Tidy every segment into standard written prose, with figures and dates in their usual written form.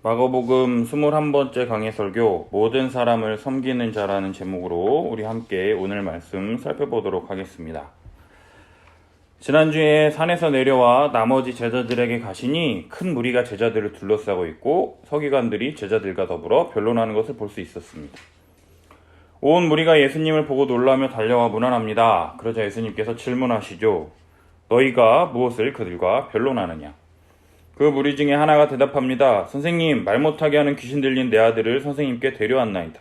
마가복음 21번째 강해 설교 모든 사람을 섬기는 자라는 제목으로 우리 함께 오늘 말씀 살펴보도록 하겠습니다. 지난주에 산에서 내려와 나머지 제자들에게 가시니 큰 무리가 제자들을 둘러싸고 있고 서기관들이 제자들과 더불어 변론하는 것을 볼 수 있었습니다. 온 무리가 예수님을 보고 놀라며 달려와 문안합니다. 그러자 예수님께서 질문하시죠. 너희가 무엇을 그들과 변론하느냐? 그 무리 중에 하나가 대답합니다. 선생님, 말 못하게 하는 귀신 들린 내 아들을 선생님께 데려왔나이다.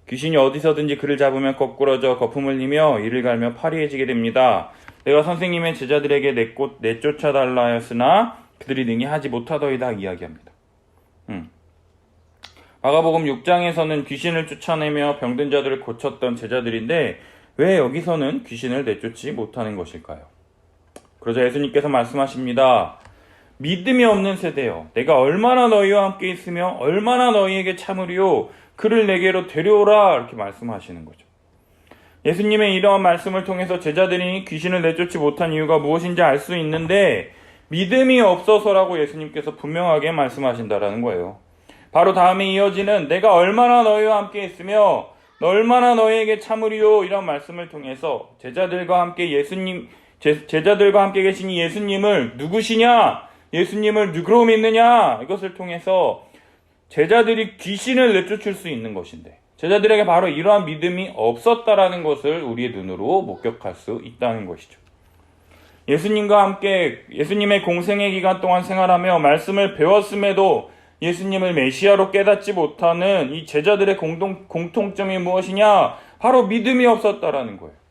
귀신이 어디서든지 그를 잡으면 거꾸러져 거품을 흘리며 이를 갈며 파리해지게 됩니다. 내가 선생님의 제자들에게 내쫓아달라 하였으나 그들이 능히 하지 못하더이다 이야기합니다. 마가복음 6장에서는 귀신을 쫓아내며 병든 자들을 고쳤던 제자들인데 왜 여기서는 귀신을 내쫓지 못하는 것일까요? 그러자 예수님께서 말씀하십니다. 믿음이 없는 세대여, 내가 얼마나 너희와 함께 있으며 얼마나 너희에게 참으리요, 그를 내게로 데려오라, 이렇게 말씀하시는 거죠. 예수님의 이러한 말씀을 통해서 제자들이 귀신을 내쫓지 못한 이유가 무엇인지 알 수 있는데 믿음이 없어서라고 예수님께서 분명하게 말씀하신다라는 거예요. 바로 다음에 이어지는 내가 얼마나 너희와 함께 있으며 얼마나 너희에게 참으리요, 이런 말씀을 통해서 제자들과 함께 계신 이 예수님을 누구시냐, 예수님을 누구로 믿느냐, 이것을 통해서 제자들이 귀신을 내쫓을 수 있는 것인데 제자들에게 바로 이러한 믿음이 없었다라는 것을 우리의 눈으로 목격할 수 있다는 것이죠. 예수님과 함께 예수님의 공생의 기간 동안 생활하며 말씀을 배웠음에도 예수님을 메시아로 깨닫지 못하는 이 제자들의 공통점이 무엇이냐? 바로 믿음이 없었다라는 거예요.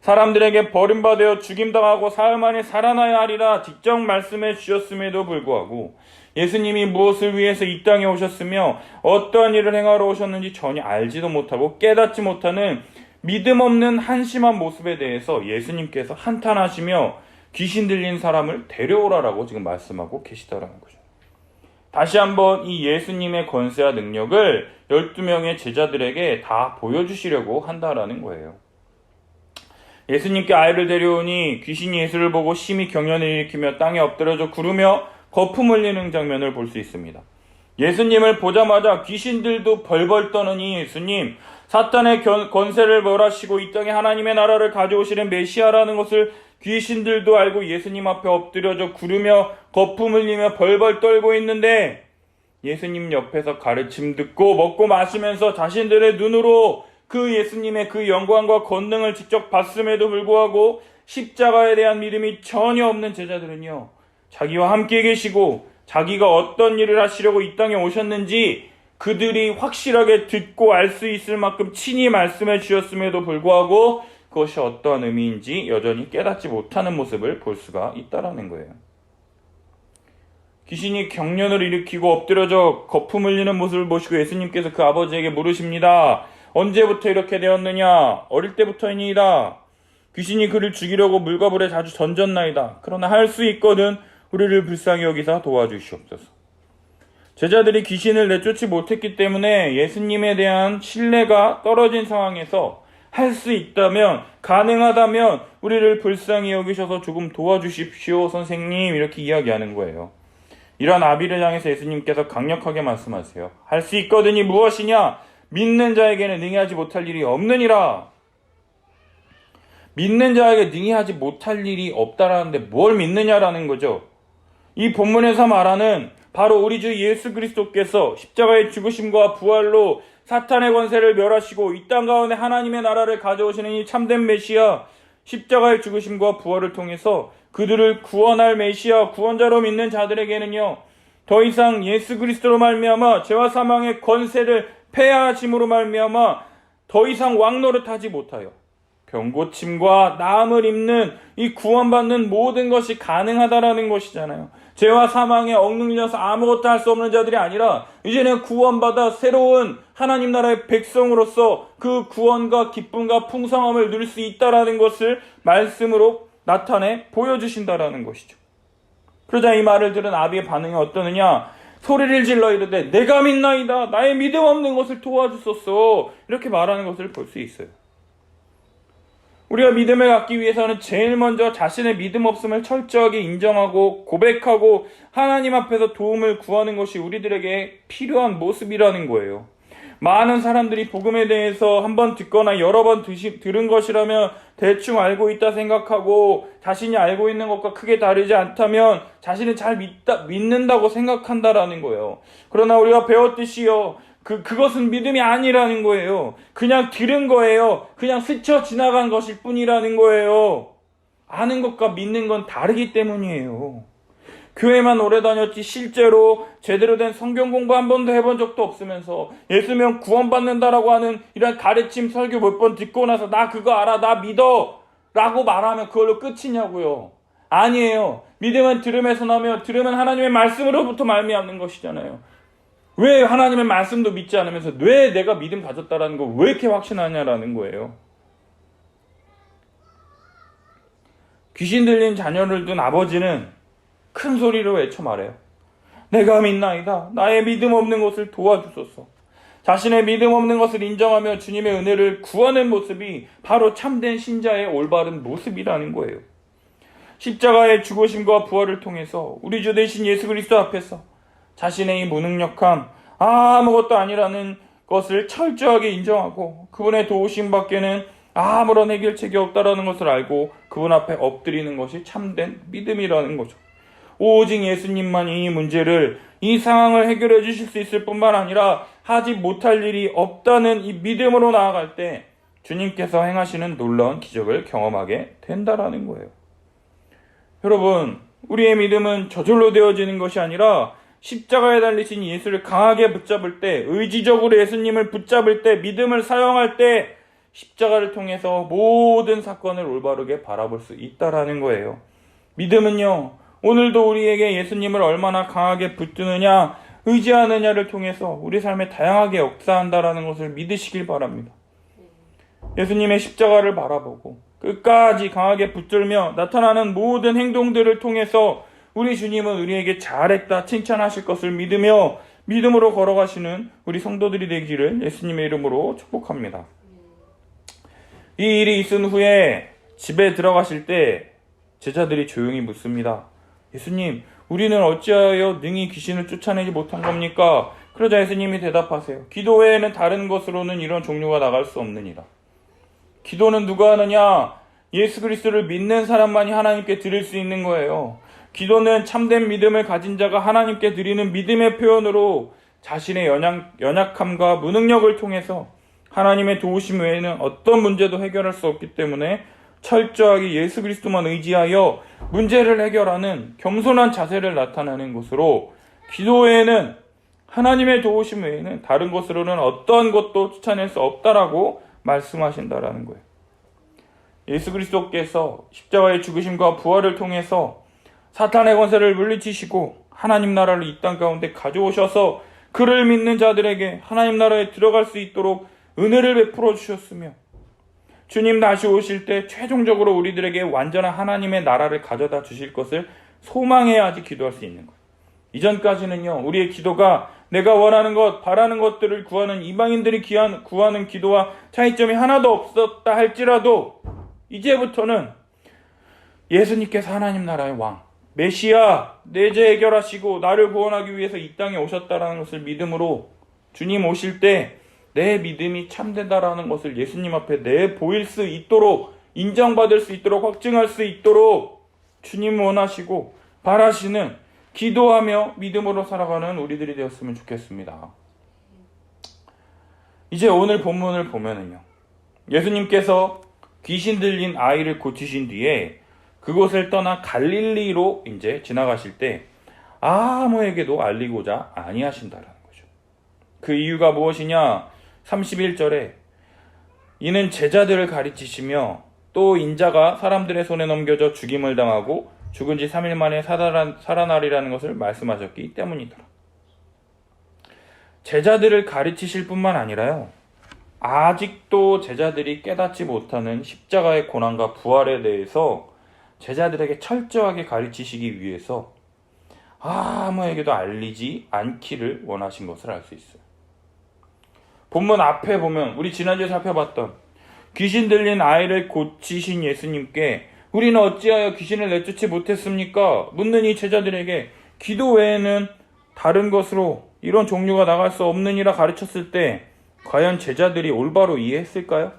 사람들에게 버림받아 죽임당하고 사흘 만에 살아나야 하리라 직접 말씀해 주셨음에도 불구하고 예수님이 무엇을 위해서 이 땅에 오셨으며 어떠한 일을 행하러 오셨는지 전혀 알지도 못하고 깨닫지 못하는 믿음 없는 한심한 모습에 대해서 예수님께서 한탄하시며 귀신 들린 사람을 데려오라라고 지금 말씀하고 계시다라는 거죠. 다시 한번 이 예수님의 권세와 능력을 12명의 제자들에게 다 보여주시려고 한다라는 거예요. 예수님께 아이를 데려오니 귀신이 예수를 보고 심히 경련을 일으키며 땅에 엎드려져 구르며 거품 흘리는 장면을 볼 수 있습니다. 예수님을 보자마자 귀신들도 벌벌 떠는 이 예수님, 사탄의 권세를 멸하시고 이 땅에 하나님의 나라를 가져오시는 메시아라는 것을 귀신들도 알고 예수님 앞에 엎드려져 구르며 거품 흘리며 벌벌 떨고 있는데 예수님 옆에서 가르침 듣고 먹고 마시면서 자신들의 눈으로 그 예수님의 그 영광과 권능을 직접 봤음에도 불구하고 십자가에 대한 믿음이 전혀 없는 제자들은요, 자기와 함께 계시고 자기가 어떤 일을 하시려고 이 땅에 오셨는지 그들이 확실하게 듣고 알 수 있을 만큼 친히 말씀해 주셨음에도 불구하고 그것이 어떠한 의미인지 여전히 깨닫지 못하는 모습을 볼 수가 있다라는 거예요. 귀신이 경련을 일으키고 엎드려져 거품 흘리는 모습을 보시고 예수님께서 그 아버지에게 물으십니다. 언제부터 이렇게 되었느냐? 어릴 때부터이니이다. 귀신이 그를 죽이려고 물과 불에 자주 던졌나이다. 그러나 할 수 있거든 우리를 불쌍히 여기사 도와주시옵소서. 제자들이 귀신을 내쫓지 못했기 때문에 예수님에 대한 신뢰가 떨어진 상황에서 할 수 있다면, 가능하다면 우리를 불쌍히 여기셔서 조금 도와주십시오 선생님, 이렇게 이야기하는 거예요. 이러한 아비를 향해서 예수님께서 강력하게 말씀하세요. 할 수 있거든이 무엇이냐? 믿는 자에게는 능히 하지 못할 일이 없느니라. 믿는 자에게 능히 하지 못할 일이 없다라는데 뭘 믿느냐라는 거죠. 이 본문에서 말하는 바로 우리 주 예수 그리스도께서 십자가의 죽으심과 부활로 사탄의 권세를 멸하시고 이 땅 가운데 하나님의 나라를 가져오시는 이 참된 메시아, 십자가의 죽으심과 부활을 통해서 그들을 구원할 메시아, 구원자로 믿는 자들에게는요, 더 이상 예수 그리스도로 말미암아 죄와 사망의 권세를 폐하심으로 말미암아 더 이상 왕노릇하지 못하여 병고침과 나음을 입는 이 구원받는 모든 것이 가능하다라는 것이잖아요. 죄와 사망에 억눌려서 아무것도 할 수 없는 자들이 아니라 이제는 구원받아 새로운 하나님 나라의 백성으로서 그 구원과 기쁨과 풍성함을 누릴 수 있다라는 것을 말씀으로 나타내 보여주신다라는 것이죠. 그러자 이 말을 들은 아비의 반응이 어떠느냐? 소리를 질러 이르되 내가 믿나이다. 나의 믿음 없는 것을 도와주소서. 이렇게 말하는 것을 볼 수 있어요. 우리가 믿음을 갖기 위해서는 제일 먼저 자신의 믿음 없음을 철저하게 인정하고 고백하고 하나님 앞에서 도움을 구하는 것이 우리들에게 필요한 모습이라는 거예요. 많은 사람들이 복음에 대해서 한번 듣거나 여러 번 들은 것이라면 대충 알고 있다 생각하고 자신이 알고 있는 것과 크게 다르지 않다면 자신은 잘 믿는다고 생각한다라는 거예요. 그러나 우리가 배웠듯이요. 그것은 믿음이 아니라는 거예요. 그냥 들은 거예요. 그냥 스쳐 지나간 것일 뿐이라는 거예요. 아는 것과 믿는 건 다르기 때문이에요. 교회만 오래 다녔지 실제로 제대로 된 성경 공부 한 번도 해본 적도 없으면서 예수면 구원받는다라고 하는 이런 가르침 설교 몇 번 듣고 나서 나 그거 알아, 나 믿어 라고 말하면 그걸로 끝이냐고요. 아니에요. 믿음은 들음에서 나며 들음은 하나님의 말씀으로부터 말미암는 것이잖아요. 왜 하나님의 말씀도 믿지 않으면서 왜 내가 믿음 가졌다라는 거 왜 이렇게 확신하냐라는 거예요. 귀신 들린 자녀를 둔 아버지는 큰 소리로 외쳐 말해요. 내가 믿나이다. 나의 믿음 없는 것을 도와주소서. 자신의 믿음 없는 것을 인정하며 주님의 은혜를 구하는 모습이 바로 참된 신자의 올바른 모습이라는 거예요. 십자가의 죽으심과 부활을 통해서 우리 주 대신 예수 그리스도 앞에서 자신의 이 무능력함, 아무것도 아니라는 것을 철저하게 인정하고 그분의 도우심 밖에는 아무런 해결책이 없다라는 것을 알고 그분 앞에 엎드리는 것이 참된 믿음이라는 거죠. 오직 예수님만이 이 문제를, 이 상황을 해결해 주실 수 있을 뿐만 아니라 하지 못할 일이 없다는 이 믿음으로 나아갈 때 주님께서 행하시는 놀라운 기적을 경험하게 된다라는 거예요. 여러분, 우리의 믿음은 저절로 되어지는 것이 아니라 십자가에 달리신 예수를 강하게 붙잡을 때, 의지적으로 예수님을 붙잡을 때, 믿음을 사용할 때 십자가를 통해서 모든 사건을 올바르게 바라볼 수 있다라는 거예요. 믿음은요, 오늘도 우리에게 예수님을 얼마나 강하게 붙드느냐, 의지하느냐를 통해서 우리 삶에 다양하게 역사한다라는 것을 믿으시길 바랍니다. 예수님의 십자가를 바라보고 끝까지 강하게 붙들며 나타나는 모든 행동들을 통해서 우리 주님은 우리에게 잘했다 칭찬하실 것을 믿으며 믿음으로 걸어가시는 우리 성도들이 되기를 예수님의 이름으로 축복합니다. 이 일이 있은 후에 집에 들어가실 때 제자들이 조용히 묻습니다. 예수님, 우리는 어찌하여 능히 귀신을 쫓아내지 못한 겁니까? 그러자 예수님이 대답하세요. 기도 외에는 다른 것으로는 이런 종류가 나갈 수 없느니라. 기도는 누가 하느냐? 예수 그리스도를 믿는 사람만이 하나님께 드릴 수 있는 거예요. 기도는 참된 믿음을 가진 자가 하나님께 드리는 믿음의 표현으로 자신의 연약함과 무능력을 통해서 하나님의 도우심 외에는 어떤 문제도 해결할 수 없기 때문에 철저하게 예수 그리스도만 의지하여 문제를 해결하는 겸손한 자세를 나타내는 것으로 기도 외에는 하나님의 도우심 외에는 다른 것으로는 어떤 것도 쫓아낼 수 없다라고 말씀하신다라는 거예요. 예수 그리스도께서 십자가의 죽으심과 부활을 통해서 사탄의 권세를 물리치시고 하나님 나라를 이 땅 가운데 가져오셔서 그를 믿는 자들에게 하나님 나라에 들어갈 수 있도록 은혜를 베풀어 주셨으며 주님 다시 오실 때 최종적으로 우리들에게 완전한 하나님의 나라를 가져다 주실 것을 소망해야지 기도할 수 있는 거예요. 이전까지는요, 우리의 기도가 내가 원하는 것, 바라는 것들을 구하는 이방인들이 구하는 기도와 차이점이 하나도 없었다 할지라도 이제부터는 예수님께서 하나님 나라의 왕, 메시아, 내 죄 해결하시고 나를 구원하기 위해서 이 땅에 오셨다라는 것을 믿음으로 주님 오실 때 내 믿음이 참된다라는 것을 예수님 앞에 내보일 수 있도록, 인정받을 수 있도록, 확증할 수 있도록 주님 원하시고 바라시는, 기도하며 믿음으로 살아가는 우리들이 되었으면 좋겠습니다. 이제 오늘 본문을 보면은요, 예수님께서 귀신 들린 아이를 고치신 뒤에 그곳을 떠나 갈릴리로 이제 지나가실 때 아무에게도 알리고자 아니하신다라는 거죠. 그 이유가 무엇이냐? 31절에 이는 제자들을 가르치시며 또 인자가 사람들의 손에 넘겨져 죽임을 당하고 죽은 지 3일 만에 살아나리라는 것을 말씀하셨기 때문이더라. 제자들을 가르치실 뿐만 아니라요, 아직도 제자들이 깨닫지 못하는 십자가의 고난과 부활에 대해서 제자들에게 철저하게 가르치시기 위해서 아무에게도 알리지 않기를 원하신 것을 알 수 있어요. 본문 앞에 보면 우리 지난주에 살펴봤던 귀신 들린 아이를 고치신 예수님께 우리는 어찌하여 귀신을 내쫓지 못했습니까? 묻는 이 제자들에게 기도 외에는 다른 것으로 이런 종류가 나갈 수 없느니라 가르쳤을 때 과연 제자들이 올바로 이해했을까요?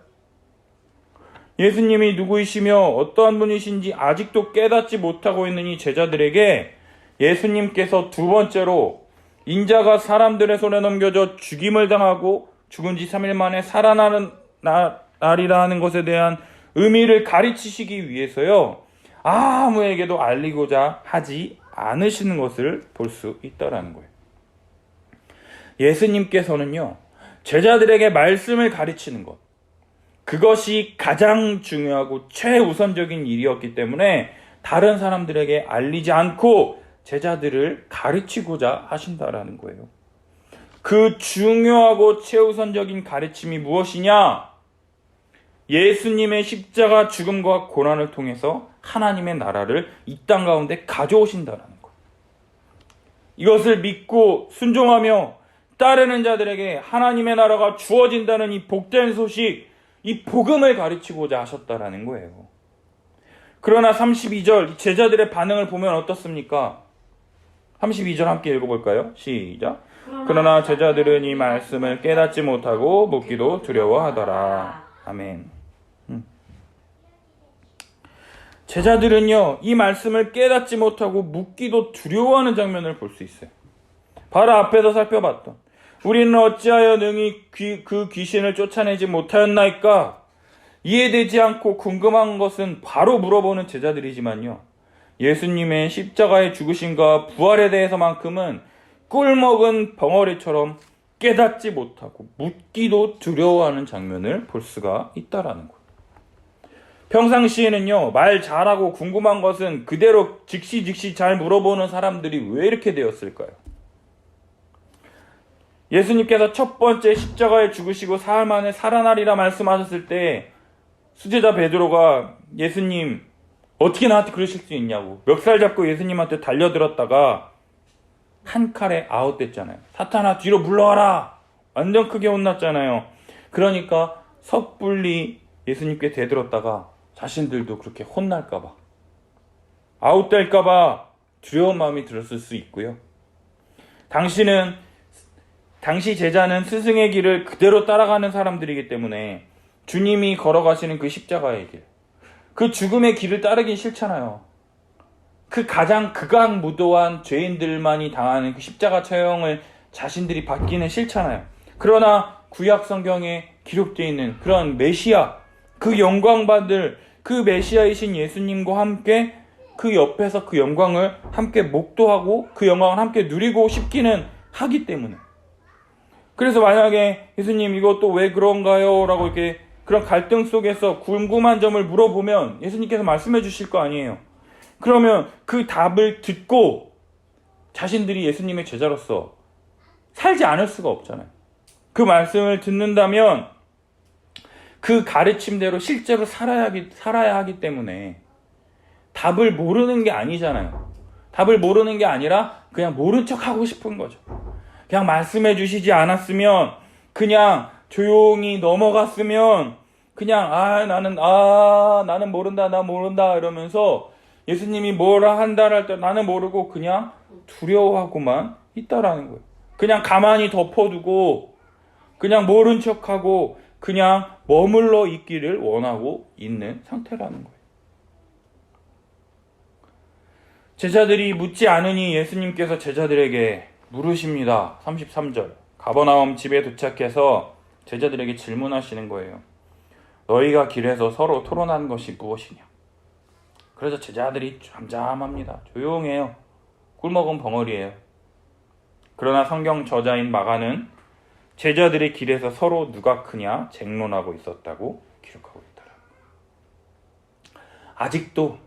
예수님이 누구이시며 어떠한 분이신지 아직도 깨닫지 못하고 있는 이 제자들에게 예수님께서 두 번째로 인자가 사람들의 손에 넘겨져 죽임을 당하고 죽은 지 3일 만에 살아나는 날이라 하는 것에 대한 의미를 가르치시기 위해서요, 아무에게도 알리고자 하지 않으시는 것을 볼 수 있다라는 거예요. 예수님께서는요, 제자들에게 말씀을 가르치는 것, 그것이 가장 중요하고 최우선적인 일이었기 때문에 다른 사람들에게 알리지 않고 제자들을 가르치고자 하신다라는 거예요. 그 중요하고 최우선적인 가르침이 무엇이냐? 예수님의 십자가 죽음과 고난을 통해서 하나님의 나라를 이 땅 가운데 가져오신다라는 거예요. 이것을 믿고 순종하며 따르는 자들에게 하나님의 나라가 주어진다는 이 복된 소식, 이 복음을 가르치고자 하셨다라는 거예요. 그러나 32절 제자들의 반응을 보면 어떻습니까? 32절 함께 읽어볼까요? 시작. 그러나 제자들은 이 말씀을 깨닫지 못하고 묻기도 두려워하더라. 아멘. 제자들은요, 이 말씀을 깨닫지 못하고 묻기도 두려워하는 장면을 볼 수 있어요. 바로 앞에서 살펴봤던 우리는 어찌하여 능히 그 귀신을 쫓아내지 못하였나이까? 이해되지 않고 궁금한 것은 바로 물어보는 제자들이지만요, 예수님의 십자가의 죽으심과 부활에 대해서만큼은 꿀먹은 벙어리처럼 깨닫지 못하고 묻기도 두려워하는 장면을 볼 수가 있다라는 거예요. 평상시에는요, 말 잘하고 궁금한 것은 그대로 즉시 잘 물어보는 사람들이 왜 이렇게 되었을까요? 예수님께서 첫 번째 십자가에 죽으시고 사흘 만에 살아나리라 말씀하셨을 때 수제자 베드로가 예수님 어떻게 나한테 그러실 수 있냐고 멱살 잡고 예수님한테 달려들었다가 한 칼에 아웃됐잖아요. 사탄아 뒤로 물러와라, 완전 크게 혼났잖아요. 그러니까 섣불리 예수님께 대들었다가 자신들도 그렇게 혼날까봐, 아웃될까봐 두려운 마음이 들었을 수 있고요. 당시 제자는 스승의 길을 그대로 따라가는 사람들이기 때문에 주님이 걸어가시는 그 십자가의 길, 그 죽음의 길을 따르긴 싫잖아요. 그 가장 극악무도한 죄인들만이 당하는 그 십자가 처형을 자신들이 받기는 싫잖아요. 그러나 구약 성경에 기록되어 있는 그런 메시아, 그 영광받을 그 메시아이신 예수님과 함께 그 옆에서 그 영광을 함께 목도하고 그 영광을 함께 누리고 싶기는 하기 때문에, 그래서 만약에 예수님 이것도 왜 그런가요? 라고 이렇게 그런 갈등 속에서 궁금한 점을 물어보면 예수님께서 말씀해 주실 거 아니에요. 그러면 그 답을 듣고 자신들이 예수님의 제자로서 살지 않을 수가 없잖아요. 그 말씀을 듣는다면 그 가르침대로 실제로 살아야 하기 때문에 답을 모르는 게 아니잖아요. 답을 모르는 게 아니라 그냥 모른 척 하고 싶은 거죠. 그냥 말씀해 주시지 않았으면, 그냥 조용히 넘어갔으면, 그냥 나는 모른다, 나 모른다 이러면서 예수님이 뭐라 한다를 할 때 나는 모르고 그냥 두려워하고만 있다라는 거예요. 그냥 가만히 덮어두고 그냥 모른 척하고 그냥 머물러 있기를 원하고 있는 상태라는 거예요. 제자들이 묻지 않으니 예수님께서 제자들에게 물으십니다. 33절. 가버나움 집에 도착해서 제자들에게 질문하시는 거예요. 너희가 길에서 서로 토론하는 것이 무엇이냐? 그래서 제자들이 잠잠합니다. 조용해요. 꿀먹은 벙어리예요. 그러나 성경 저자인 마가는 제자들이 길에서 서로 누가 크냐 쟁론하고 있었다고 기록하고 있더라. 아직도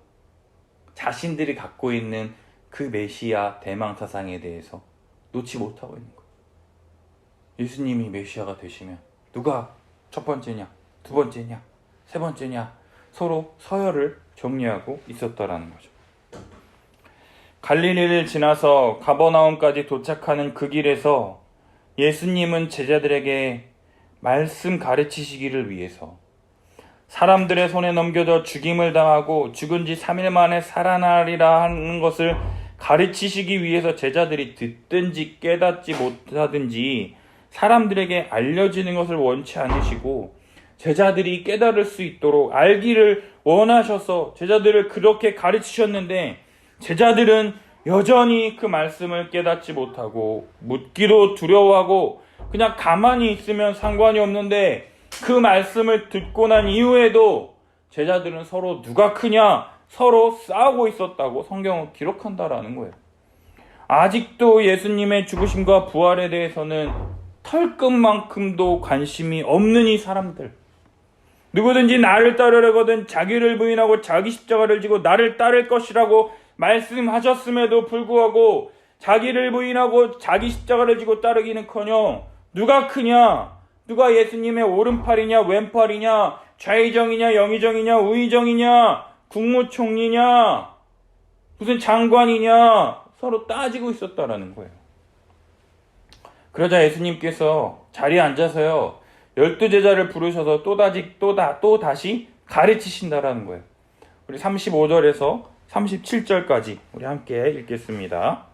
자신들이 갖고 있는 그 메시아 대망 사상에 대해서 놓지 못하고 있는 거예요. 예수님이 메시아가 되시면 누가 첫 번째냐, 두 번째냐, 세 번째냐 서로 서열을 정리하고 있었다라는 거죠. 갈릴리를 지나서 가버나움까지 도착하는 그 길에서 예수님은 제자들에게 말씀 가르치시기를 위해서 사람들의 손에 넘겨져 죽임을 당하고 죽은 지 3일 만에 살아나리라 하는 것을 가르치시기 위해서 제자들이 듣든지 깨닫지 못하든지 사람들에게 알려지는 것을 원치 않으시고 제자들이 깨달을 수 있도록 알기를 원하셔서 제자들을 그렇게 가르치셨는데 제자들은 여전히 그 말씀을 깨닫지 못하고 묻기도 두려워하고 그냥 가만히 있으면 상관이 없는데 그 말씀을 듣고 난 이후에도 제자들은 서로 누가 크냐 서로 싸우고 있었다고 성경은 기록한다라는 거예요. 아직도 예수님의 죽으심과 부활에 대해서는 털끝만큼도 관심이 없는 이 사람들, 누구든지 나를 따르려거든 자기를 부인하고 자기 십자가를 지고 나를 따를 것이라고 말씀하셨음에도 불구하고 자기를 부인하고 자기 십자가를 지고 따르기는커녕 누가 크냐, 누가 예수님의 오른팔이냐 왼팔이냐, 좌의정이냐 영의정이냐 우의정이냐, 국무총리냐 무슨 장관이냐 서로 따지고 있었다라는 거예요. 그러자 예수님께서 자리에 앉아서요 12제자를 부르셔서 또 다시 가르치신다라는 거예요. 우리 35절에서 37절까지 우리 함께 읽겠습니다.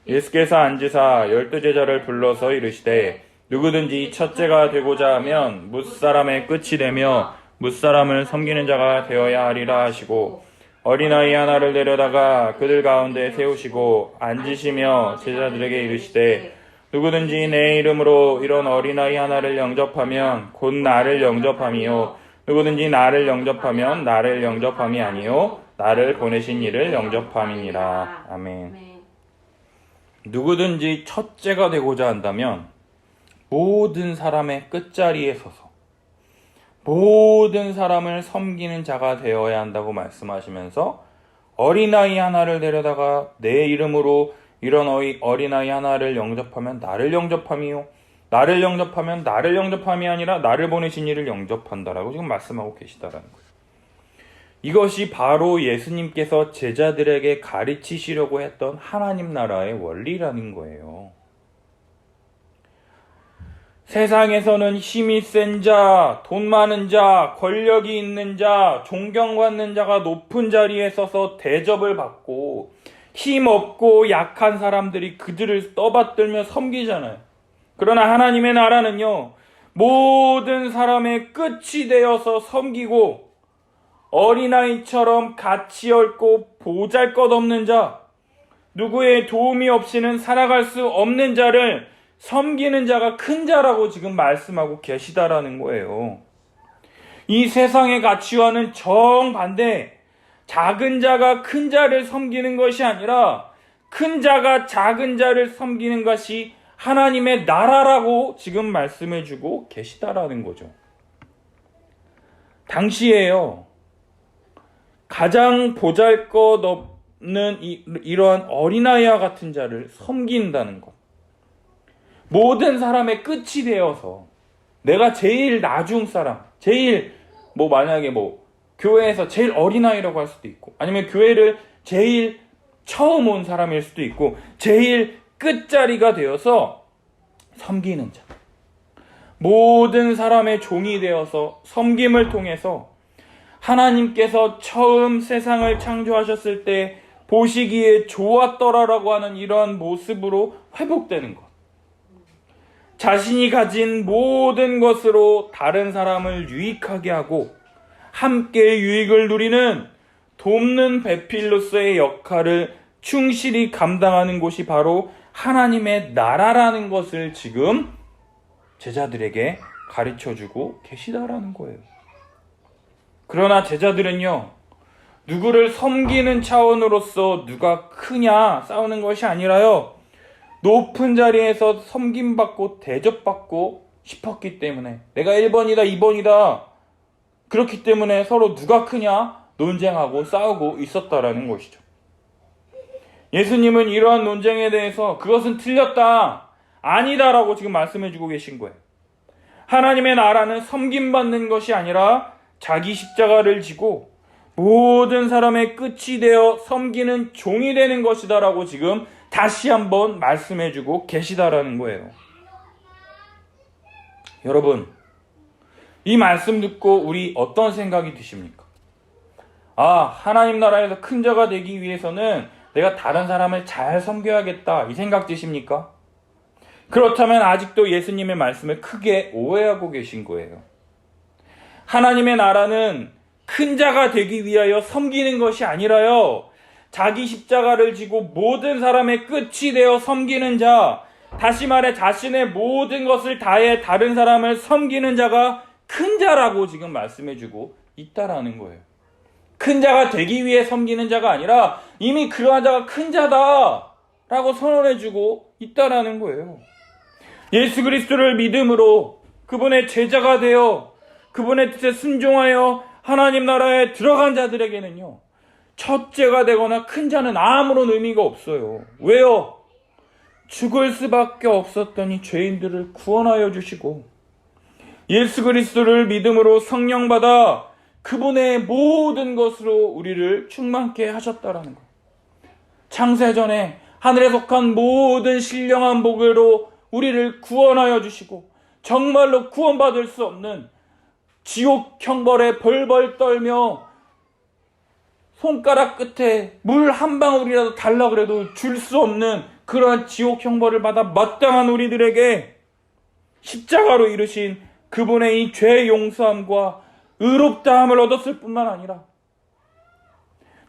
예수께서 앉으사 12제자를 불러서 이르시되 누구든지 첫째가 되고자 하면 뭇사람의 끝이 되며 뭇사람을 섬기는 자가 되어야 하리라 하시고 어린아이 하나를 데려다가 그들 가운데 세우시고 앉으시며 제자들에게 이르시되 누구든지 내 이름으로 이런 어린아이 하나를 영접하면 곧 나를 영접함이요 누구든지 나를 영접하면 나를 영접함이 아니요 나를 보내신 이를 영접함이니라. 아멘. 누구든지 첫째가 되고자 한다면 모든 사람의 끝자리에 서서 모든 사람을 섬기는 자가 되어야 한다고 말씀하시면서 어린아이 하나를 데려다가 내 이름으로 이런 어린아이 하나를 영접하면 나를 영접함이요 나를 영접하면 나를 영접함이 아니라 나를 보내신 이를 영접한다라고 지금 말씀하고 계시다라는 거예요. 이것이 바로 예수님께서 제자들에게 가르치시려고 했던 하나님 나라의 원리라는 거예요. 세상에서는 힘이 센 자, 돈 많은 자, 권력이 있는 자, 존경받는 자가 높은 자리에 서서 대접을 받고 힘 없고 약한 사람들이 그들을 떠받들며 섬기잖아요. 그러나 하나님의 나라는요, 모든 사람의 끝이 되어서 섬기고 어린아이처럼 가치 없고 보잘것없는 자, 누구의 도움이 없이는 살아갈 수 없는 자를 섬기는 자가 큰 자라고 지금 말씀하고 계시다라는 거예요. 이 세상의 가치와는 정반대, 작은 자가 큰 자를 섬기는 것이 아니라 큰 자가 작은 자를 섬기는 것이 하나님의 나라라고 지금 말씀해주고 계시다라는 거죠. 당시에요, 가장 보잘것없는 이러한 어린아이와 같은 자를 섬긴다는 것, 모든 사람의 끝이 되어서 내가 제일 나중 사람, 제일 만약에 교회에서 제일 어린아이라고 할 수도 있고 아니면 교회를 제일 처음 온 사람일 수도 있고 제일 끝자리가 되어서 섬기는 자, 모든 사람의 종이 되어서 섬김을 통해서 하나님께서 처음 세상을 창조하셨을 때 보시기에 좋았더라라고 하는 이러한 모습으로 회복되는 것, 자신이 가진 모든 것으로 다른 사람을 유익하게 하고 함께 유익을 누리는 돕는 배필로서의 역할을 충실히 감당하는 곳이 바로 하나님의 나라라는 것을 지금 제자들에게 가르쳐주고 계시다라는 거예요. 그러나 제자들은요, 누구를 섬기는 차원으로서 누가 크냐 싸우는 것이 아니라요, 높은 자리에서 섬김받고 대접받고 싶었기 때문에 내가 1번이다 2번이다 그렇기 때문에 서로 누가 크냐 논쟁하고 싸우고 있었다라는 것이죠. 예수님은 이러한 논쟁에 대해서 그것은 틀렸다, 아니다라고 지금 말씀해주고 계신 거예요. 하나님의 나라는 섬김받는 것이 아니라 자기 십자가를 지고 모든 사람의 끝이 되어 섬기는 종이 되는 것이다라고 지금 다시 한번 말씀해주고 계시다라는 거예요. 여러분, 이 말씀 듣고 우리 어떤 생각이 드십니까? 하나님 나라에서 큰 자가 되기 위해서는 내가 다른 사람을 잘 섬겨야겠다, 이 생각 드십니까? 그렇다면 아직도 예수님의 말씀을 크게 오해하고 계신 거예요. 하나님의 나라는 큰 자가 되기 위하여 섬기는 것이 아니라요, 자기 십자가를 지고 모든 사람의 끝이 되어 섬기는 자, 다시 말해 자신의 모든 것을 다해 다른 사람을 섬기는 자가 큰 자라고 지금 말씀해주고 있다라는 거예요. 큰 자가 되기 위해 섬기는 자가 아니라 이미 그러한 자가 큰 자다라고 선언해주고 있다라는 거예요. 예수 그리스도를 믿음으로 그분의 제자가 되어 그분의 뜻에 순종하여 하나님 나라에 들어간 자들에게는요, 첫째가 되거나 큰 자는 아무런 의미가 없어요. 왜요? 죽을 수밖에 없었더니 죄인들을 구원하여 주시고 예수 그리스도를 믿음으로 성령 받아 그분의 모든 것으로 우리를 충만케 하셨다라는 거예요. 창세전에 하늘에 속한 모든 신령한 복으로 우리를 구원하여 주시고 정말로 구원받을 수 없는 지옥 형벌에 벌벌 떨며 손가락 끝에 물 한 방울이라도 달라 그래도 줄 수 없는 그러한 지옥 형벌을 받아 마땅한 우리들에게 십자가로 이르신 그분의 이 죄 용서함과 의롭다함을 얻었을 뿐만 아니라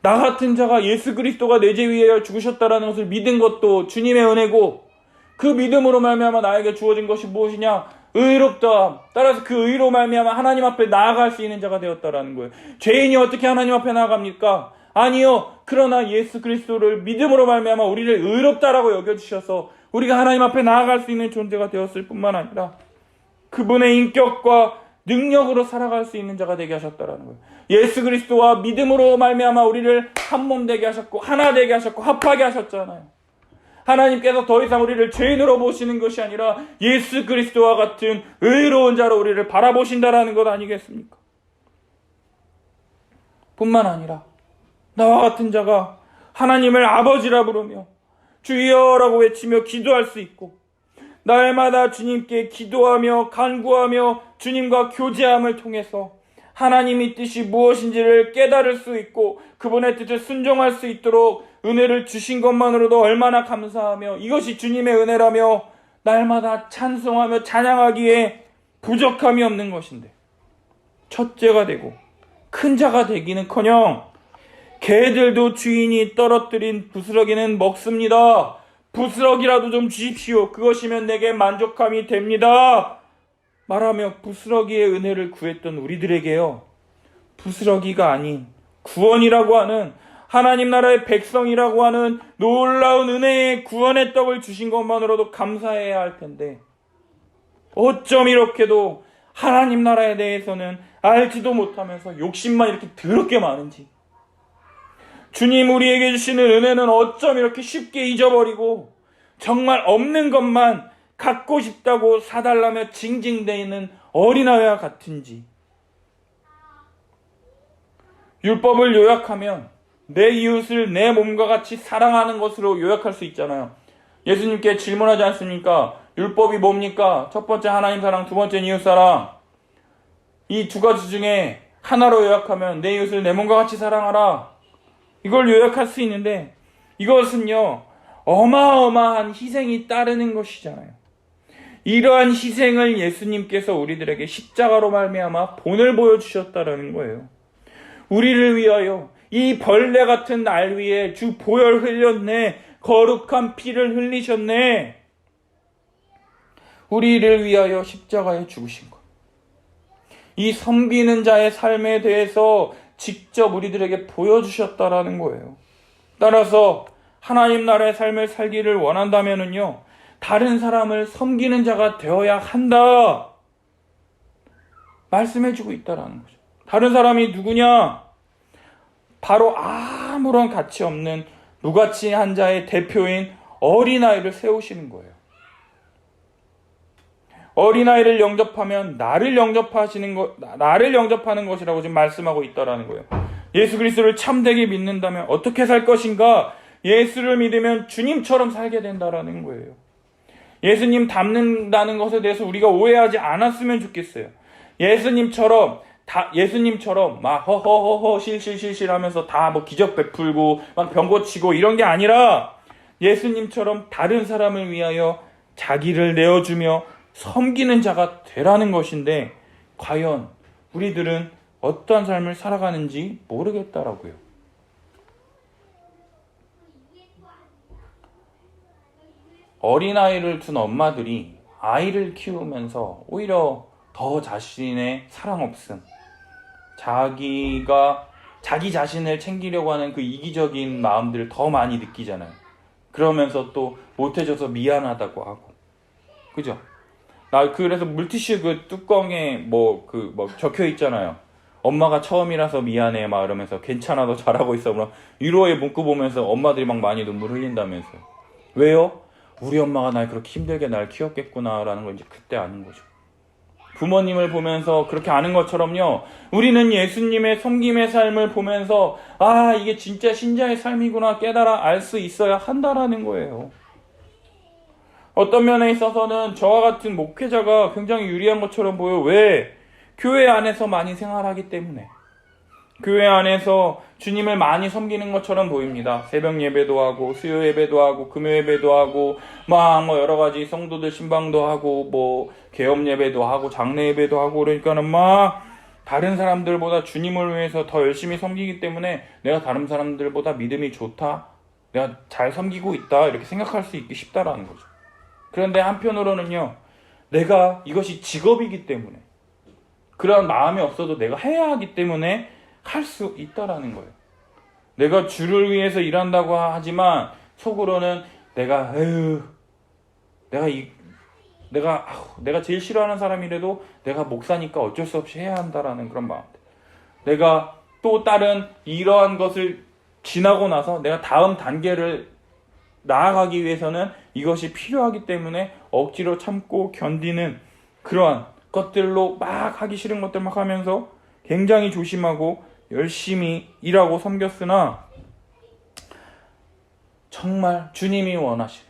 나 같은 자가 예수 그리스도가 내 죄 위하여 죽으셨다라는 것을 믿은 것도 주님의 은혜고, 그 믿음으로 말미암아 나에게 주어진 것이 무엇이냐? 의롭다. 따라서 그 의로 말미암아 하나님 앞에 나아갈 수 있는 자가 되었다라는 거예요. 죄인이 어떻게 하나님 앞에 나아갑니까? 아니요. 그러나 예수 그리스도를 믿음으로 말미암아 우리를 의롭다라고 여겨주셔서 우리가 하나님 앞에 나아갈 수 있는 존재가 되었을 뿐만 아니라 그분의 인격과 능력으로 살아갈 수 있는 자가 되게 하셨다라는 거예요. 예수 그리스도와 믿음으로 말미암아 우리를 한 몸 되게 하셨고 하나 되게 하셨고 합하게 하셨잖아요. 하나님께서 더 이상 우리를 죄인으로 보시는 것이 아니라 예수 그리스도와 같은 의로운 자로 우리를 바라보신다라는 것 아니겠습니까? 뿐만 아니라 나와 같은 자가 하나님을 아버지라 부르며 주여라고 외치며 기도할 수 있고, 날마다 주님께 기도하며 간구하며 주님과 교제함을 통해서 하나님의 뜻이 무엇인지를 깨달을 수 있고 그분의 뜻을 순종할 수 있도록 은혜를 주신 것만으로도 얼마나 감사하며 이것이 주님의 은혜라며 날마다 찬송하며 찬양하기에 부족함이 없는 것인데, 첫째가 되고 큰 자가 되기는커녕 개들도 주인이 떨어뜨린 부스러기는 먹습니다. 부스러기라도 좀 주십시오. 그것이면 내게 만족함이 됩니다. 말하며 부스러기의 은혜를 구했던 우리들에게요, 부스러기가 아닌 구원이라고 하는 하나님 나라의 백성이라고 하는 놀라운 은혜의 구원의 떡을 주신 것만으로도 감사해야 할 텐데, 어쩜 이렇게도 하나님 나라에 대해서는 알지도 못하면서 욕심만 이렇게 더럽게 많은지, 주님 우리에게 주시는 은혜는 어쩜 이렇게 쉽게 잊어버리고 정말 없는 것만 갖고 싶다고 사달라며 징징대는 어린아이와 같은지. 율법을 요약하면 내 이웃을 내 몸과 같이 사랑하는 것으로 요약할 수 있잖아요. 예수님께 질문하지 않습니까? 율법이 뭡니까? 첫 번째 하나님 사랑, 두 번째 이웃 사랑. 이 두 가지 중에 하나로 요약하면 내 이웃을 내 몸과 같이 사랑하라, 이걸 요약할 수 있는데, 이것은요 어마어마한 희생이 따르는 것이잖아요. 이러한 희생을 예수님께서 우리들에게 십자가로 말미암아 본을 보여주셨다라는 거예요. 우리를 위하여 이 벌레 같은 날 위에 주 보혈 흘렸네, 거룩한 피를 흘리셨네. 우리를 위하여 십자가에 죽으신 것. 이 섬기는 자의 삶에 대해서 직접 우리들에게 보여주셨다라는 거예요. 따라서 하나님 나라의 삶을 살기를 원한다면은요, 다른 사람을 섬기는 자가 되어야 한다 말씀해주고 있다라는 거죠. 다른 사람이 누구냐? 바로 아무런 가치 없는 무가치한 자의 대표인 어린아이를 세우시는 거예요. 어린아이를 영접하면 나를 영접하는 것이라고 지금 말씀하고 있다라는 거예요. 예수 그리스도를 참되게 믿는다면 어떻게 살 것인가? 예수를 믿으면 주님처럼 살게 된다라는 거예요. 예수님 닮는다는 것에 대해서 우리가 오해하지 않았으면 좋겠어요. 예수님처럼 막 허허허허 실실실실 하면서 다 뭐 기적 베풀고 막 병 고치고 이런 게 아니라 예수님처럼 다른 사람을 위하여 자기를 내어주며 섬기는 자가 되라는 것인데, 과연 우리들은 어떠한 삶을 살아가는지 모르겠다라고요. 어린아이를 둔 엄마들이 아이를 키우면서 오히려 더 자신의 사랑 없음, 자기 자신을 챙기려고 하는 그 이기적인 마음들을 더 많이 느끼잖아요. 그러면서 또 못해줘서 미안하다고 하고, 그죠? 나 그래서 물티슈 그 뚜껑에 적혀 있잖아요. 엄마가 처음이라서 미안해 막 이러면서 괜찮아 너 잘하고 있어 막 위로의 문구 보면서 엄마들이 막 많이 눈물 흘린다면서요. 왜요? 우리 엄마가 날 그렇게 힘들게 날 키웠겠구나라는 걸 이제 그때 아는 거죠. 부모님을 보면서 그렇게 아는 것처럼요, 우리는 예수님의 섬김의 삶을 보면서 아, 이게 진짜 신자의 삶이구나 깨달아 알 수 있어야 한다라는 거예요. 어떤 면에 있어서는 저와 같은 목회자가 굉장히 유리한 것처럼 보여. 왜? 교회 안에서 많이 생활하기 때문에. 교회 안에서 주님을 많이 섬기는 것처럼 보입니다. 새벽 예배도 하고 수요 예배도 하고 금요 예배도 하고 막 여러 가지 성도들 신방도 하고 개업 예배도 하고 장례 예배도 하고, 그러니까는 막 다른 사람들보다 주님을 위해서 더 열심히 섬기기 때문에 내가 다른 사람들보다 믿음이 좋다, 내가 잘 섬기고 있다 이렇게 생각할 수 있기 쉽다라는 거죠. 그런데 한편으로는요, 내가 이것이 직업이기 때문에, 그런 마음이 없어도 내가 해야 하기 때문에 할 수 있다라는 거예요. 내가 주를 위해서 일한다고 하지만 속으로는 내가 제일 싫어하는 사람이라도 내가 목사니까 어쩔 수 없이 해야 한다라는 그런 마음. 내가 또 다른 이러한 것을 지나고 나서 내가 다음 단계를 나아가기 위해서는 이것이 필요하기 때문에 억지로 참고 견디는 그러한 것들로 막 하기 싫은 것들 막 하면서 굉장히 조심하고 열심히 일하고 섬겼으나, 정말 주님이 원하시는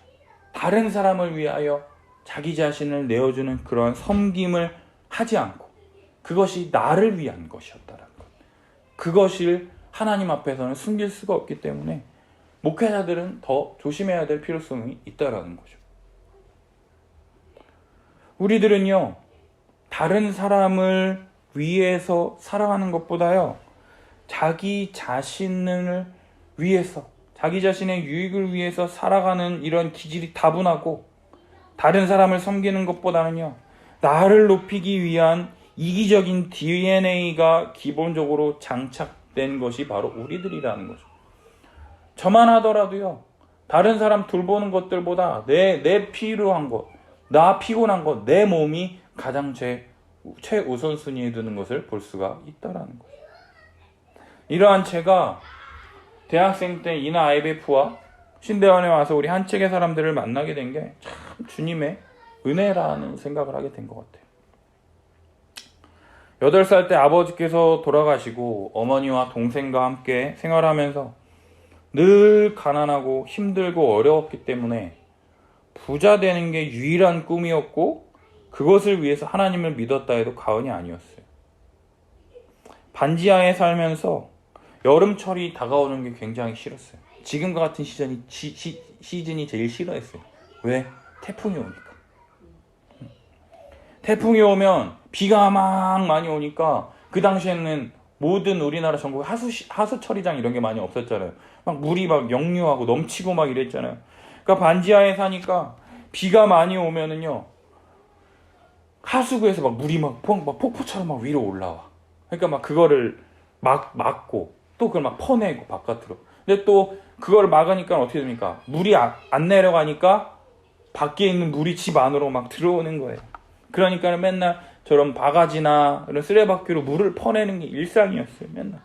다른 사람을 위하여 자기 자신을 내어주는 그런 섬김을 하지 않고 그것이 나를 위한 것이었다라는 것, 그것을 하나님 앞에서는 숨길 수가 없기 때문에 목회자들은 더 조심해야 될 필요성이 있다라는 거죠. 우리들은요, 다른 사람을 위해서 살아가는 것보다요, 자기 자신을 위해서, 자기 자신의 유익을 위해서 살아가는 이런 기질이 다분하고, 다른 사람을 섬기는 것보다는요, 나를 높이기 위한 이기적인 DNA가 기본적으로 장착된 것이 바로 우리들이라는 거죠. 저만 하더라도요, 다른 사람 돌보는 것들보다 내 필요한 것, 나 피곤한 것, 내 몸이 가장 최우선순위에 두는 것을 볼 수가 있다라는 거예요. 이러한 제가 대학생 때 이나 IBF와 신대원에 와서 우리 한책의 사람들을 만나게 된 게 참 주님의 은혜라는 생각을 하게 된 것 같아요. 8살 때 아버지께서 돌아가시고 어머니와 동생과 함께 생활하면서 늘 가난하고 힘들고 어려웠기 때문에 부자 되는 게 유일한 꿈이었고, 그것을 위해서 하나님을 믿었다 해도 과언이 아니었어요. 반지하에 살면서 여름철이 다가오는 게 굉장히 싫었어요. 지금과 같은 시즌이 제일 싫어했어요. 왜? 태풍이 오니까. 태풍이 오면 비가 막 많이 오니까, 그 당시에는 모든 우리나라 전국에 하수처리장 이런 게 많이 없었잖아요. 막 물이 막 역류하고 넘치고 막 이랬잖아요. 그러니까 반지하에 사니까 비가 많이 오면은요, 하수구에서 막 물이 막 폭포처럼 막 위로 올라와. 그러니까 막 그거를 막고 또 그걸 막 퍼내고 바깥으로. 근데 또 그걸 막으니까 어떻게 됩니까? 물이 안 내려가니까 밖에 있는 물이 집 안으로 막 들어오는 거예요. 그러니까 맨날 저런 바가지나 이런 쓰레받기로 물을 퍼내는 게 일상이었어요. 맨날.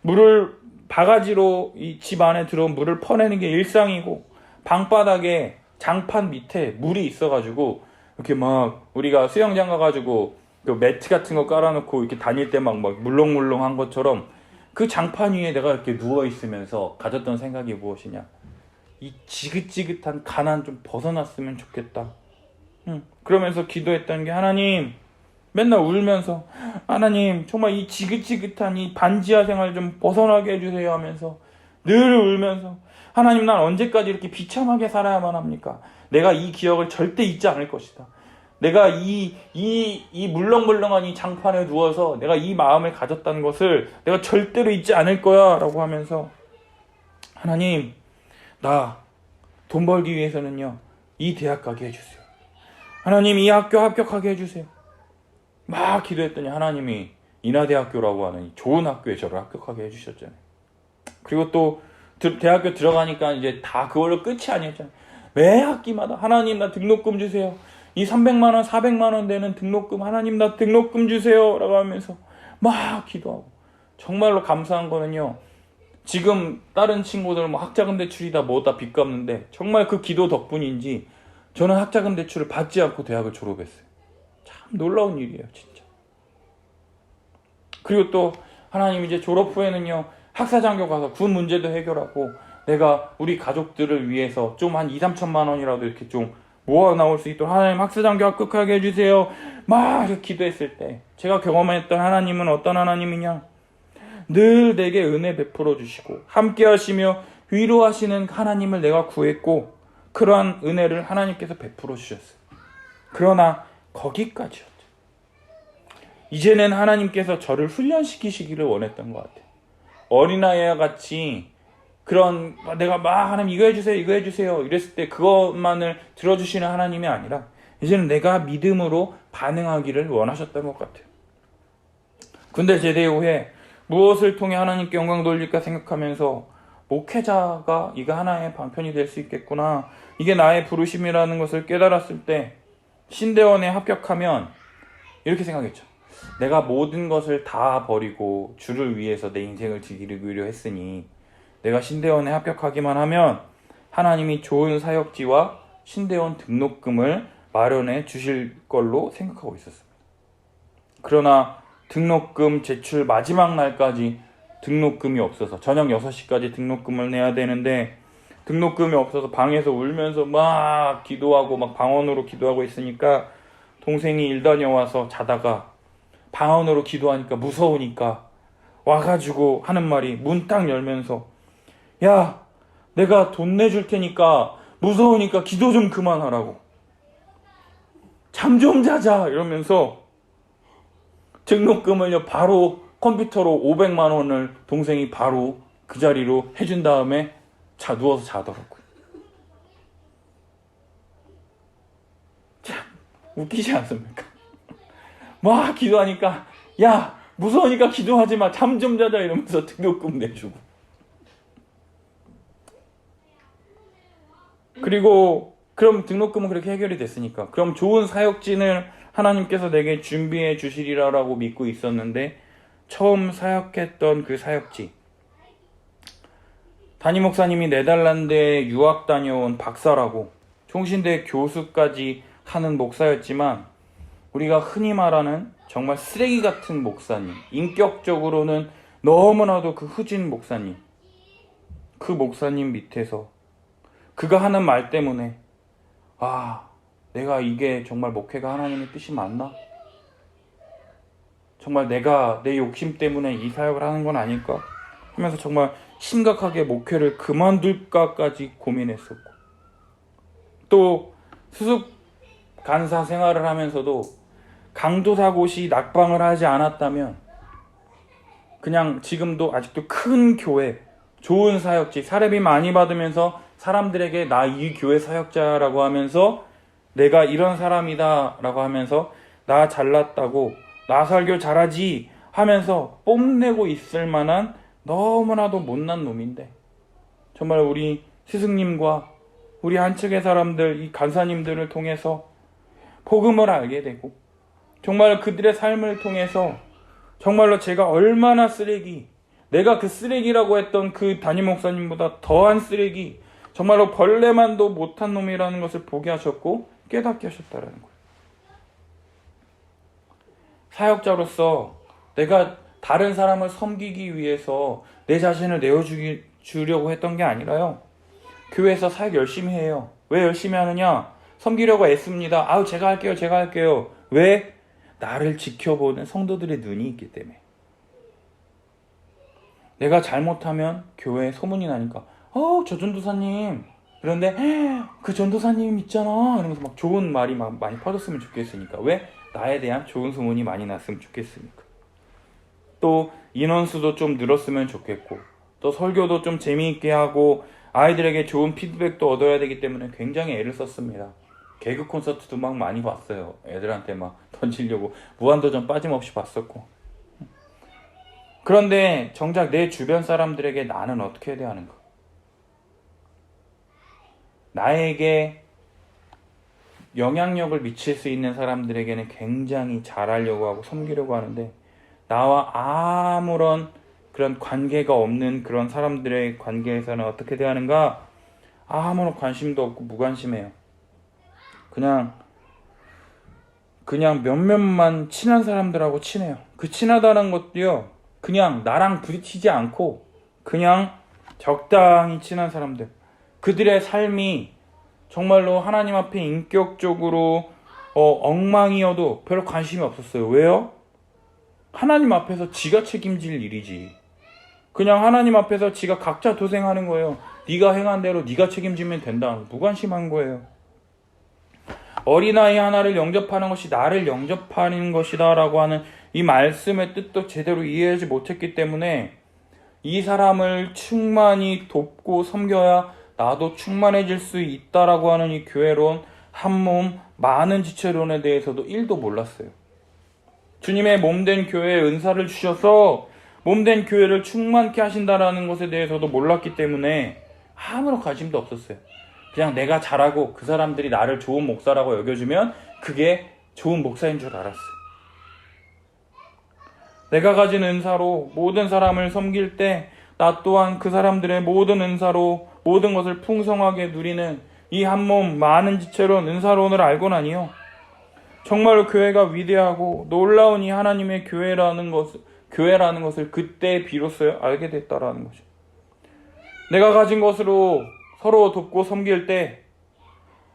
물을 바가지로 이 집 안에 들어온 물을 퍼내는 게 일상이고, 방바닥에 장판 밑에 물이 있어가지고 이렇게 막 우리가 수영장 가가지고 그 매트 같은 거 깔아놓고 이렇게 다닐 때 막 물렁물렁한 것처럼 그 장판 위에 내가 이렇게 누워 있으면서 가졌던 생각이 무엇이냐? 이 지긋지긋한 가난 좀 벗어났으면 좋겠다. 그러면서 기도했던 게, 하나님, 맨날 울면서 하나님 정말 이 지긋지긋한 이 반지하 생활 좀 벗어나게 해주세요 하면서 늘 울면서 하나님 난 언제까지 이렇게 비참하게 살아야만 합니까? 내가 이 기억을 절대 잊지 않을 것이다. 내가 이 물렁물렁한 이 장판에 누워서 내가 이 마음을 가졌다는 것을 내가 절대로 잊지 않을 거야 라고 하면서 하나님 나 돈 벌기 위해서는요 이 대학 가게 해주세요. 하나님 이 학교 합격하게 해주세요. 막 기도했더니 하나님이 인하대학교라고 하는 이 좋은 학교에 저를 합격하게 해주셨잖아요. 그리고 또 대학교 들어가니까 이제 다 그걸로 끝이 아니었잖아요. 매 학기마다 하나님 나 등록금 주세요. 이 300만 원 400만 원 되는 등록금 하나님 나 등록금 주세요 라고 하면서 막 기도하고 정말로 감사한 거는요. 지금 다른 친구들 뭐 학자금 대출이다 뭐다 빚 갚는데 정말 그 기도 덕분인지 저는 학자금 대출을 받지 않고 대학을 졸업했어요. 참 놀라운 일이에요 진짜. 그리고 또 하나님 이제 졸업 후에는요 학사장교 가서 군 문제도 해결하고 내가 우리 가족들을 위해서 좀 한 2, 3천만 원이라도 이렇게 좀 모아 나올 수 있도록 하나님 학사장교 합격하게 해주세요 막 이렇게 기도했을 때 제가 경험했던 하나님은 어떤 하나님이냐, 늘 내게 은혜 베풀어 주시고 함께 하시며 위로하시는 하나님을 내가 구했고 그러한 은혜를 하나님께서 베풀어 주셨어요. 그러나 거기까지였죠. 이제는 하나님께서 저를 훈련시키시기를 원했던 것 같아요. 어린아이와 같이 그런 내가 막 하나님 이거 해주세요 이거 해주세요 이랬을 때 그것만을 들어주시는 하나님이 아니라 이제는 내가 믿음으로 반응하기를 원하셨던 것 같아요. 군대 제대 후에 무엇을 통해 하나님께 영광 돌릴까 생각하면서 목회자가 이거 하나의 방편이 될 수 있겠구나, 이게 나의 부르심이라는 것을 깨달았을 때 신대원에 합격하면 이렇게 생각했죠. 내가 모든 것을 다 버리고 주를 위해서 내 인생을 즐기기로 했으니 내가 신대원에 합격하기만 하면 하나님이 좋은 사역지와 신대원 등록금을 마련해 주실 걸로 생각하고 있었습니다. 그러나 등록금 제출 마지막 날까지 등록금이 없어서 저녁 6시까지 등록금을 내야 되는데 등록금이 없어서 방에서 울면서 막 기도하고 막 방언으로 기도하고 있으니까 동생이 일 다녀와서 자다가 방언으로 기도하니까 무서우니까 와가지고 하는 말이 문 딱 열면서 야 내가 돈 내줄 테니까 무서우니까 기도 좀 그만하라고, 잠 좀 자자 이러면서 등록금을요 바로 컴퓨터로 500만 원을 동생이 바로 그 자리로 해준 다음에 누워서 자더라고요. 참 웃기지 않습니까? 막 기도하니까 야 무서우니까 기도하지 마, 잠 좀 자자 이러면서 등록금 내주고. 그리고 그럼 등록금은 그렇게 해결이 됐으니까 그럼 좋은 사역진을 하나님께서 내게 준비해 주시리라고 믿고 있었는데 처음 사역했던 그 사역지, 담임 목사님이 네덜란드에 유학 다녀온 박사라고 총신대 교수까지 하는 목사였지만 우리가 흔히 말하는 정말 쓰레기 같은 목사님, 인격적으로는 너무나도 그 후진 목사님, 그 목사님 밑에서 그가 하는 말 때문에 내가 이게 정말 목회가 하나님의 뜻이 맞나? 정말 내가 내 욕심 때문에 이 사역을 하는 건 아닐까? 하면서 정말 심각하게 목회를 그만둘까까지 고민했었고, 또 수습 간사 생활을 하면서도 강도사고시 낙방을 하지 않았다면 그냥 지금도 아직도 큰 교회, 좋은 사역지, 사례비 많이 받으면서 사람들에게 나 이 교회 사역자라고 하면서 내가 이런 사람이다 라고 하면서 나 잘났다고 나 설교 잘하지 하면서 뽐내고 있을 만한 너무나도 못난 놈인데 정말 우리 스승님과 우리 한측의 사람들, 이 간사님들을 통해서 복음을 알게 되고 정말 그들의 삶을 통해서 정말로 제가 얼마나 쓰레기, 내가 그 쓰레기라고 했던 그 담임 목사님보다 더한 쓰레기, 정말로 벌레만도 못한 놈이라는 것을 보게 하셨고 깨닫게 하셨다는 거예요. 사역자로서 내가 다른 사람을 섬기기 위해서 내 자신을 내어주려고 했던 게 아니라요. 교회에서 사역 열심히 해요. 왜 열심히 하느냐? 섬기려고 애씁니다. 제가 할게요. 왜? 나를 지켜보는 성도들의 눈이 있기 때문에. 내가 잘못하면 교회에 소문이 나니까 저 전도사님, 그런데 그 전도사님 있잖아 이러면서 막 좋은 말이 막 많이 퍼졌으면 좋겠으니까. 왜? 나에 대한 좋은 소문이 많이 났으면 좋겠으니까. 또 인원수도 좀 늘었으면 좋겠고, 또 설교도 좀 재미있게 하고 아이들에게 좋은 피드백도 얻어야 되기 때문에 굉장히 애를 썼습니다. 개그 콘서트도 막 많이 봤어요. 애들한테 막 던지려고 무한도전 빠짐없이 봤었고. 그런데 정작 내 주변 사람들에게 나는 어떻게 해야 하는가? 나에게 영향력을 미칠 수 있는 사람들에게는 굉장히 잘하려고 하고 섬기려고 하는데, 나와 아무런 그런 관계가 없는 그런 사람들의 관계에서는 어떻게 대하는가? 아무런 관심도 없고 무관심해요. 그냥 몇몇만 친한 사람들하고 친해요. 그 친하다는 것도요, 그냥 나랑 부딪히지 않고 그냥 적당히 친한 사람들. 그들의 삶이 정말로 하나님 앞에 인격적으로 엉망이어도 별로 관심이 없었어요. 왜요? 하나님 앞에서 지가 책임질 일이지. 그냥 하나님 앞에서 지가 각자 도생하는 거예요. 네가 행한 대로 네가 책임지면 된다. 무관심한 거예요. 어린아이 하나를 영접하는 것이 나를 영접하는 것이다 라고 하는 이 말씀의 뜻도 제대로 이해하지 못했기 때문에, 이 사람을 충만히 돕고 섬겨야 나도 충만해질 수 있다라고 하는 이 교회론, 한몸 많은 지체론에 대해서도 1도 몰랐어요. 주님의 몸된 교회에 은사를 주셔서 몸된 교회를 충만케 하신다라는 것에 대해서도 몰랐기 때문에 아무런 관심도 없었어요. 그냥 내가 잘하고 그 사람들이 나를 좋은 목사라고 여겨주면 그게 좋은 목사인 줄 알았어요. 내가 가진 은사로 모든 사람을 섬길 때 나 또한 그 사람들의 모든 은사로 모든 것을 풍성하게 누리는 이 한몸 많은 지체론 은사론을 알고 나니요, 정말로 교회가 위대하고 놀라운 이 하나님의 교회라는 것을 그때 비로소 알게 됐다라는 거죠. 내가 가진 것으로 서로 돕고 섬길 때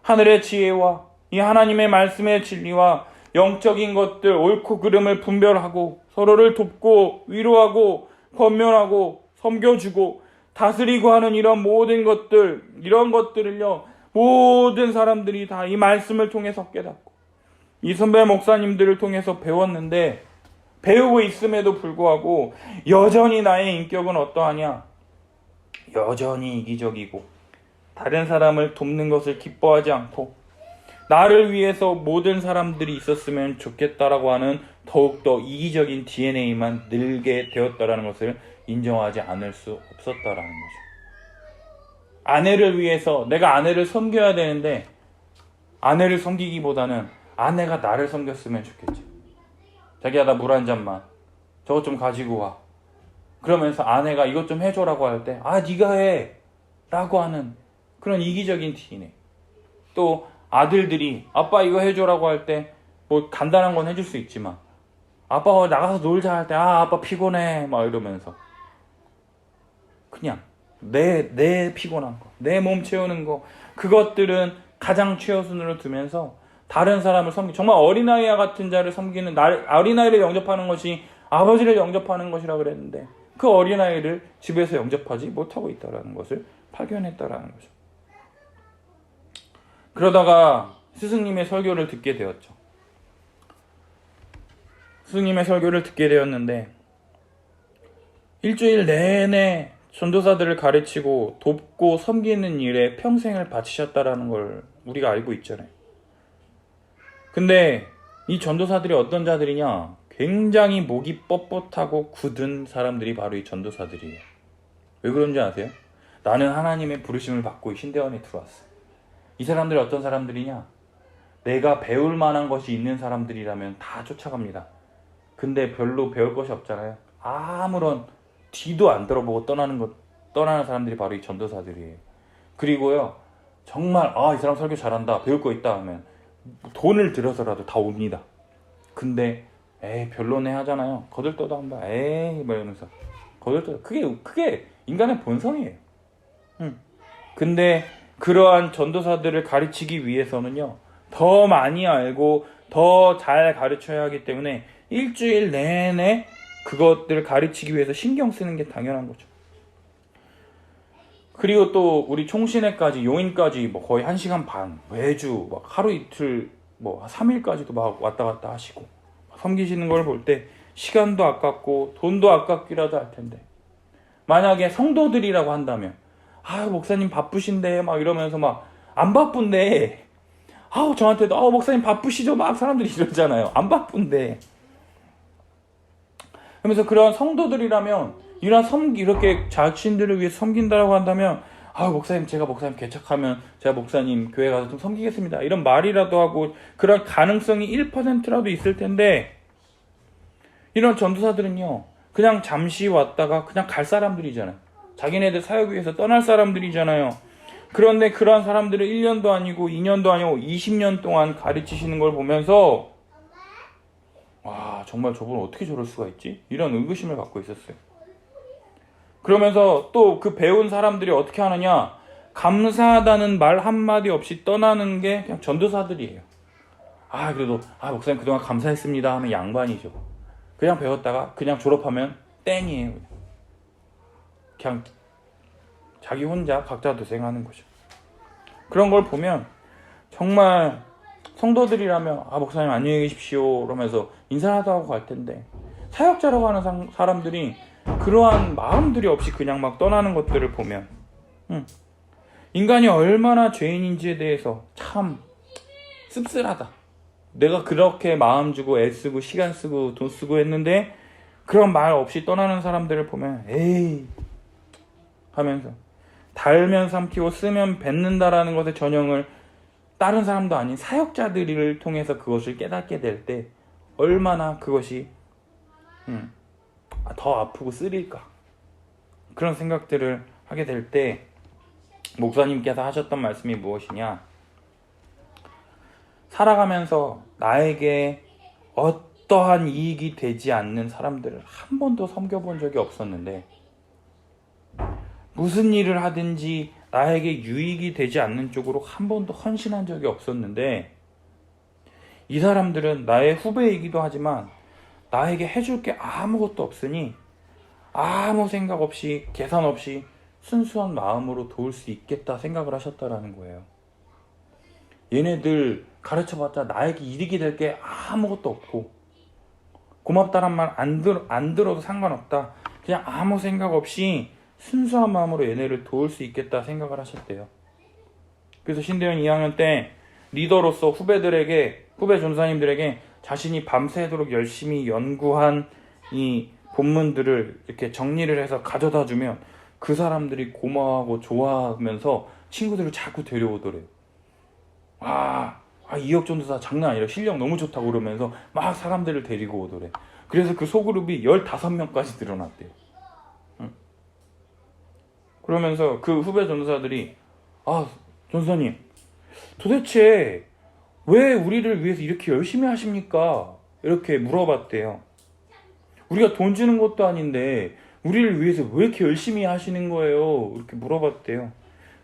하늘의 지혜와 이 하나님의 말씀의 진리와 영적인 것들, 옳고 그름을 분별하고 서로를 돕고 위로하고 권면하고 섬겨주고 다스리고 하는 이런 모든 것들, 이런 것들을요, 모든 사람들이 다 이 말씀을 통해서 깨닫고 이 선배 목사님들을 통해서 배웠는데, 배우고 있음에도 불구하고 여전히 나의 인격은 어떠하냐? 여전히 이기적이고 다른 사람을 돕는 것을 기뻐하지 않고 나를 위해서 모든 사람들이 있었으면 좋겠다라고 하는 더욱더 이기적인 DNA만 늘게 되었다라는 것을 인정하지 않을 수 없었다라는 거죠. 아내를 위해서 내가 아내를 섬겨야 되는데, 아내를 섬기기보다는 아내가 나를 섬겼으면 좋겠지. 자기야, 나 물 한 잔만, 저것 좀 가지고 와. 그러면서 아내가 이것 좀 해줘라고 할 때 네가 해 라고 하는 그런 이기적인 DNA. 또 아들들이 아빠 이거 해줘라고 할 때 뭐 간단한 건 해줄 수 있지만, 아빠가 나가서 놀자 할 때 아빠 피곤해 막 이러면서 그냥 내 피곤한 거, 내 몸 채우는 거, 그것들은 가장 최우선으로 두면서 다른 사람을 정말 어린아이와 같은 자를 섬기는, 어린아이를 영접하는 것이 아버지를 영접하는 것이라 그랬는데, 그 어린아이를 집에서 영접하지 못하고 있다는 것을 발견했다라는 거죠. 그러다가 스승님의 설교를 듣게 되었죠. 스승님의 설교를 듣게 되었는데, 일주일 내내 전도사들을 가르치고 돕고 섬기는 일에 평생을 바치셨다라는 걸 우리가 알고 있잖아요. 근데 이 전도사들이 어떤 자들이냐? 굉장히 목이 뻣뻣하고 굳은 사람들이 바로 이 전도사들이에요. 왜 그런지 아세요? 나는 하나님의 부르심을 받고 신대원에 들어왔어. 이 사람들이 어떤 사람들이냐? 내가 배울 만한 것이 있는 사람들이라면 다 쫓아갑니다. 근데 별로 배울 것이 없잖아요. 아무런 뒤도 안 들어보고 떠나는 사람들이 바로 이 전도사들이에요. 그리고요, 정말 이 사람 설교 잘한다, 배울 거 있다 하면 돈을 들여서라도 다 옵니다. 근데 별로네 하잖아요. 거들떠도 한다. 뭐 이러면서 거들떠. 그게 인간의 본성이에요. 근데 그러한 전도사들을 가르치기 위해서는요, 더 많이 알고 더 잘 가르쳐야 하기 때문에 일주일 내내 그것들을 가르치기 위해서 신경 쓰는 게 당연한 거죠. 그리고 또 우리 총신회까지 용인까지 뭐 거의 1시간 반 매주 막 하루 이틀 뭐 3일까지도 막 왔다 갔다 하시고 섬기시는 걸 볼 때 시간도 아깝고 돈도 아깝기라도 할 텐데, 만약에 성도들이라고 한다면 목사님 바쁘신데 막 이러면서 막 안 바쁜데 저한테도 목사님 바쁘시죠 막 사람들이 이러잖아요. 안 바쁜데. 그러면서 그런 성도들이라면 이렇게 자신들을 위해 섬긴다라고 한다면 목사님 제가 목사님 개척하면 제가 목사님 교회 가서 좀 섬기겠습니다 이런 말이라도 하고 그런 가능성이 1%라도 있을 텐데, 이런 전도사들은요 그냥 잠시 왔다가 그냥 갈 사람들이잖아요. 자기네들 사역 위해서 떠날 사람들이잖아요. 그런데 그러한 사람들을 1년도 아니고 2년도 아니고 20년 동안 가르치시는 걸 보면서 정말 저분은 어떻게 저럴 수가 있지? 이런 의구심을 갖고 있었어요. 그러면서 또 그 배운 사람들이 어떻게 하느냐, 감사하다는 말 한마디 없이 떠나는 게 그냥 전도사들이에요. 그래도 목사님 그동안 감사했습니다 하면 양반이죠. 그냥 배웠다가 그냥 졸업하면 땡이에요. 그냥 자기 혼자 각자 도생하는 거죠. 그런 걸 보면 정말 성도들이라면 목사님 안녕히 계십시오 그러면서 인사라도 하고 갈 텐데, 사역자라고 하는 사람들이 그러한 마음들이 없이 그냥 막 떠나는 것들을 보면 인간이 얼마나 죄인인지에 대해서 참 씁쓸하다. 내가 그렇게 마음 주고 애쓰고 시간 쓰고 돈 쓰고 했는데 그런 말 없이 떠나는 사람들을 보면 에이 하면서, 달면 삼키고 쓰면 뱉는다라는 것의 전형을 다른 사람도 아닌 사역자들을 통해서 그것을 깨닫게 될 때 얼마나 그것이 더 아프고 쓰릴까, 그런 생각들을 하게 될 때 목사님께서 하셨던 말씀이 무엇이냐, 살아가면서 나에게 어떠한 이익이 되지 않는 사람들을 한 번도 섬겨본 적이 없었는데, 무슨 일을 하든지 나에게 유익이 되지 않는 쪽으로 한 번도 헌신한 적이 없었는데, 이 사람들은 나의 후배이기도 하지만 나에게 해줄 게 아무것도 없으니 아무 생각 없이 계산 없이 순수한 마음으로 도울 수 있겠다 생각을 하셨다라는 거예요. 얘네들 가르쳐봤자 나에게 이익이 될 게 아무것도 없고 고맙다란 말 안 들어도 상관없다, 그냥 아무 생각 없이 순수한 마음으로 얘네를 도울 수 있겠다 생각을 하셨대요. 그래서 신대원 2학년 때 리더로서 후배 전사님들에게 자신이 밤새도록 열심히 연구한 이 본문들을 이렇게 정리를 해서 가져다 주면 그 사람들이 고마워하고 좋아하면서 친구들을 자꾸 데려오더래요. 이혁 전도사 장난 아니라 실력 너무 좋다고 그러면서 막 사람들을 데리고 오더래. 그래서 그 소그룹이 15명까지 늘어났대요. 그러면서 그 후배 전도사들이 전도사님 도대체 왜 우리를 위해서 이렇게 열심히 하십니까? 이렇게 물어봤대요. 우리가 돈 주는 것도 아닌데 우리를 위해서 왜 이렇게 열심히 하시는 거예요? 이렇게 물어봤대요.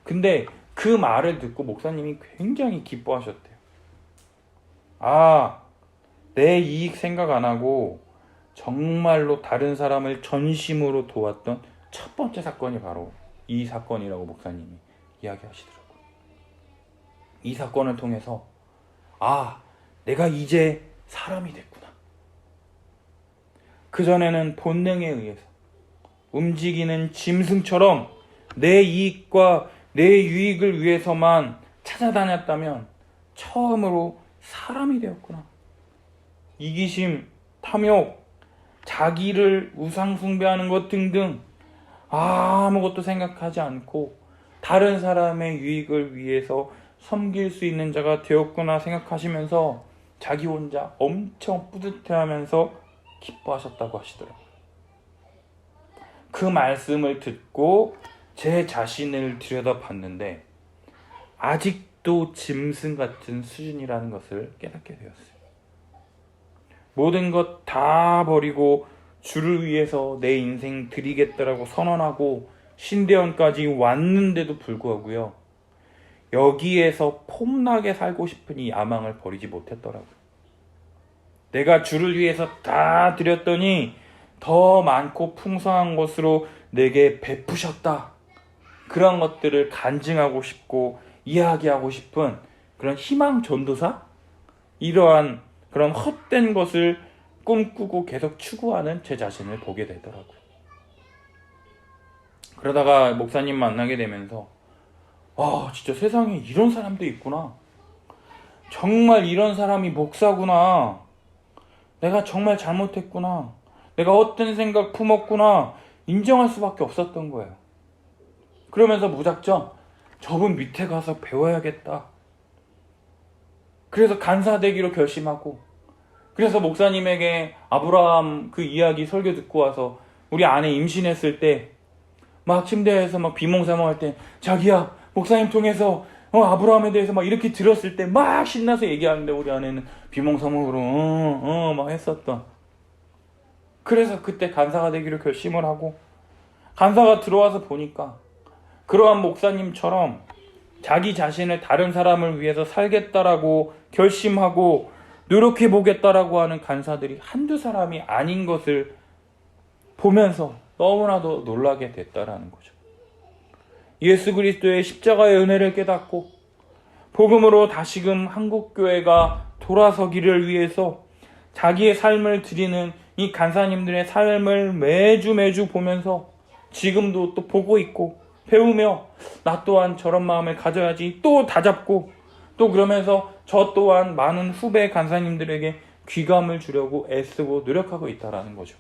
근데 그 말을 듣고 목사님이 굉장히 기뻐하셨대요. 내 이익 생각 안 하고 정말로 다른 사람을 전심으로 도왔던 첫 번째 사건이 바로 이 사건이라고 목사님이 이야기하시더라고요. 이 사건을 통해서 내가 이제 사람이 됐구나. 그전에는 본능에 의해서 움직이는 짐승처럼 내 이익과 내 유익을 위해서만 찾아다녔다면 처음으로 사람이 되었구나. 이기심, 탐욕, 자기를 우상숭배하는 것 등등 아무것도 생각하지 않고 다른 사람의 유익을 위해서 섬길 수 있는 자가 되었구나 생각하시면서 자기 혼자 엄청 뿌듯해하면서 기뻐하셨다고 하시더라고요. 그 말씀을 듣고 제 자신을 들여다봤는데 아직도 짐승 같은 수준이라는 것을 깨닫게 되었어요. 모든 것 다 버리고 주를 위해서 내 인생 드리겠다라고 선언하고 신대원까지 왔는데도 불구하고요, 여기에서 폼나게 살고 싶은 이 야망을 버리지 못했더라고요. 내가 주를 위해서 다 드렸더니 더 많고 풍성한 것으로 내게 베푸셨다. 그런 것들을 간증하고 싶고 이야기하고 싶은 그런 희망 전도사? 이러한 그런 헛된 것을 꿈꾸고 계속 추구하는 제 자신을 보게 되더라고요. 그러다가 목사님 만나게 되면서 진짜 세상에 이런 사람도 있구나. 정말 이런 사람이 목사구나. 내가 정말 잘못했구나. 내가 헛된 생각 품었구나. 인정할 수밖에 없었던 거예요. 그러면서 무작정 저분 밑에 가서 배워야겠다. 그래서 간사되기로 결심하고, 그래서 목사님에게 아브라함 그 이야기 설교 듣고 와서 우리 아내 임신했을 때 막 침대에서 막 비몽사몽할 때 자기야 목사님 통해서 아브라함에 대해서 막 이렇게 들었을 때 막 신나서 얘기하는데 우리 아내는 비몽사몽으로 막 했었던. 그래서 그때 간사가 되기로 결심을 하고, 간사가 들어와서 보니까 그러한 목사님처럼 자기 자신을 다른 사람을 위해서 살겠다라고 결심하고 노력해 보겠다라고 하는 간사들이 한두 사람이 아닌 것을 보면서 너무나도 놀라게 됐다라는 거죠. 예수 그리스도의 십자가의 은혜를 깨닫고 복음으로 다시금 한국교회가 돌아서기를 위해서 자기의 삶을 드리는 이 간사님들의 삶을 매주 보면서 지금도 또 보고 있고 배우며 나 또한 저런 마음을 가져야지 또 다잡고, 또 그러면서 저 또한 많은 후배 간사님들에게 귀감을 주려고 애쓰고 노력하고 있다라는 거죠.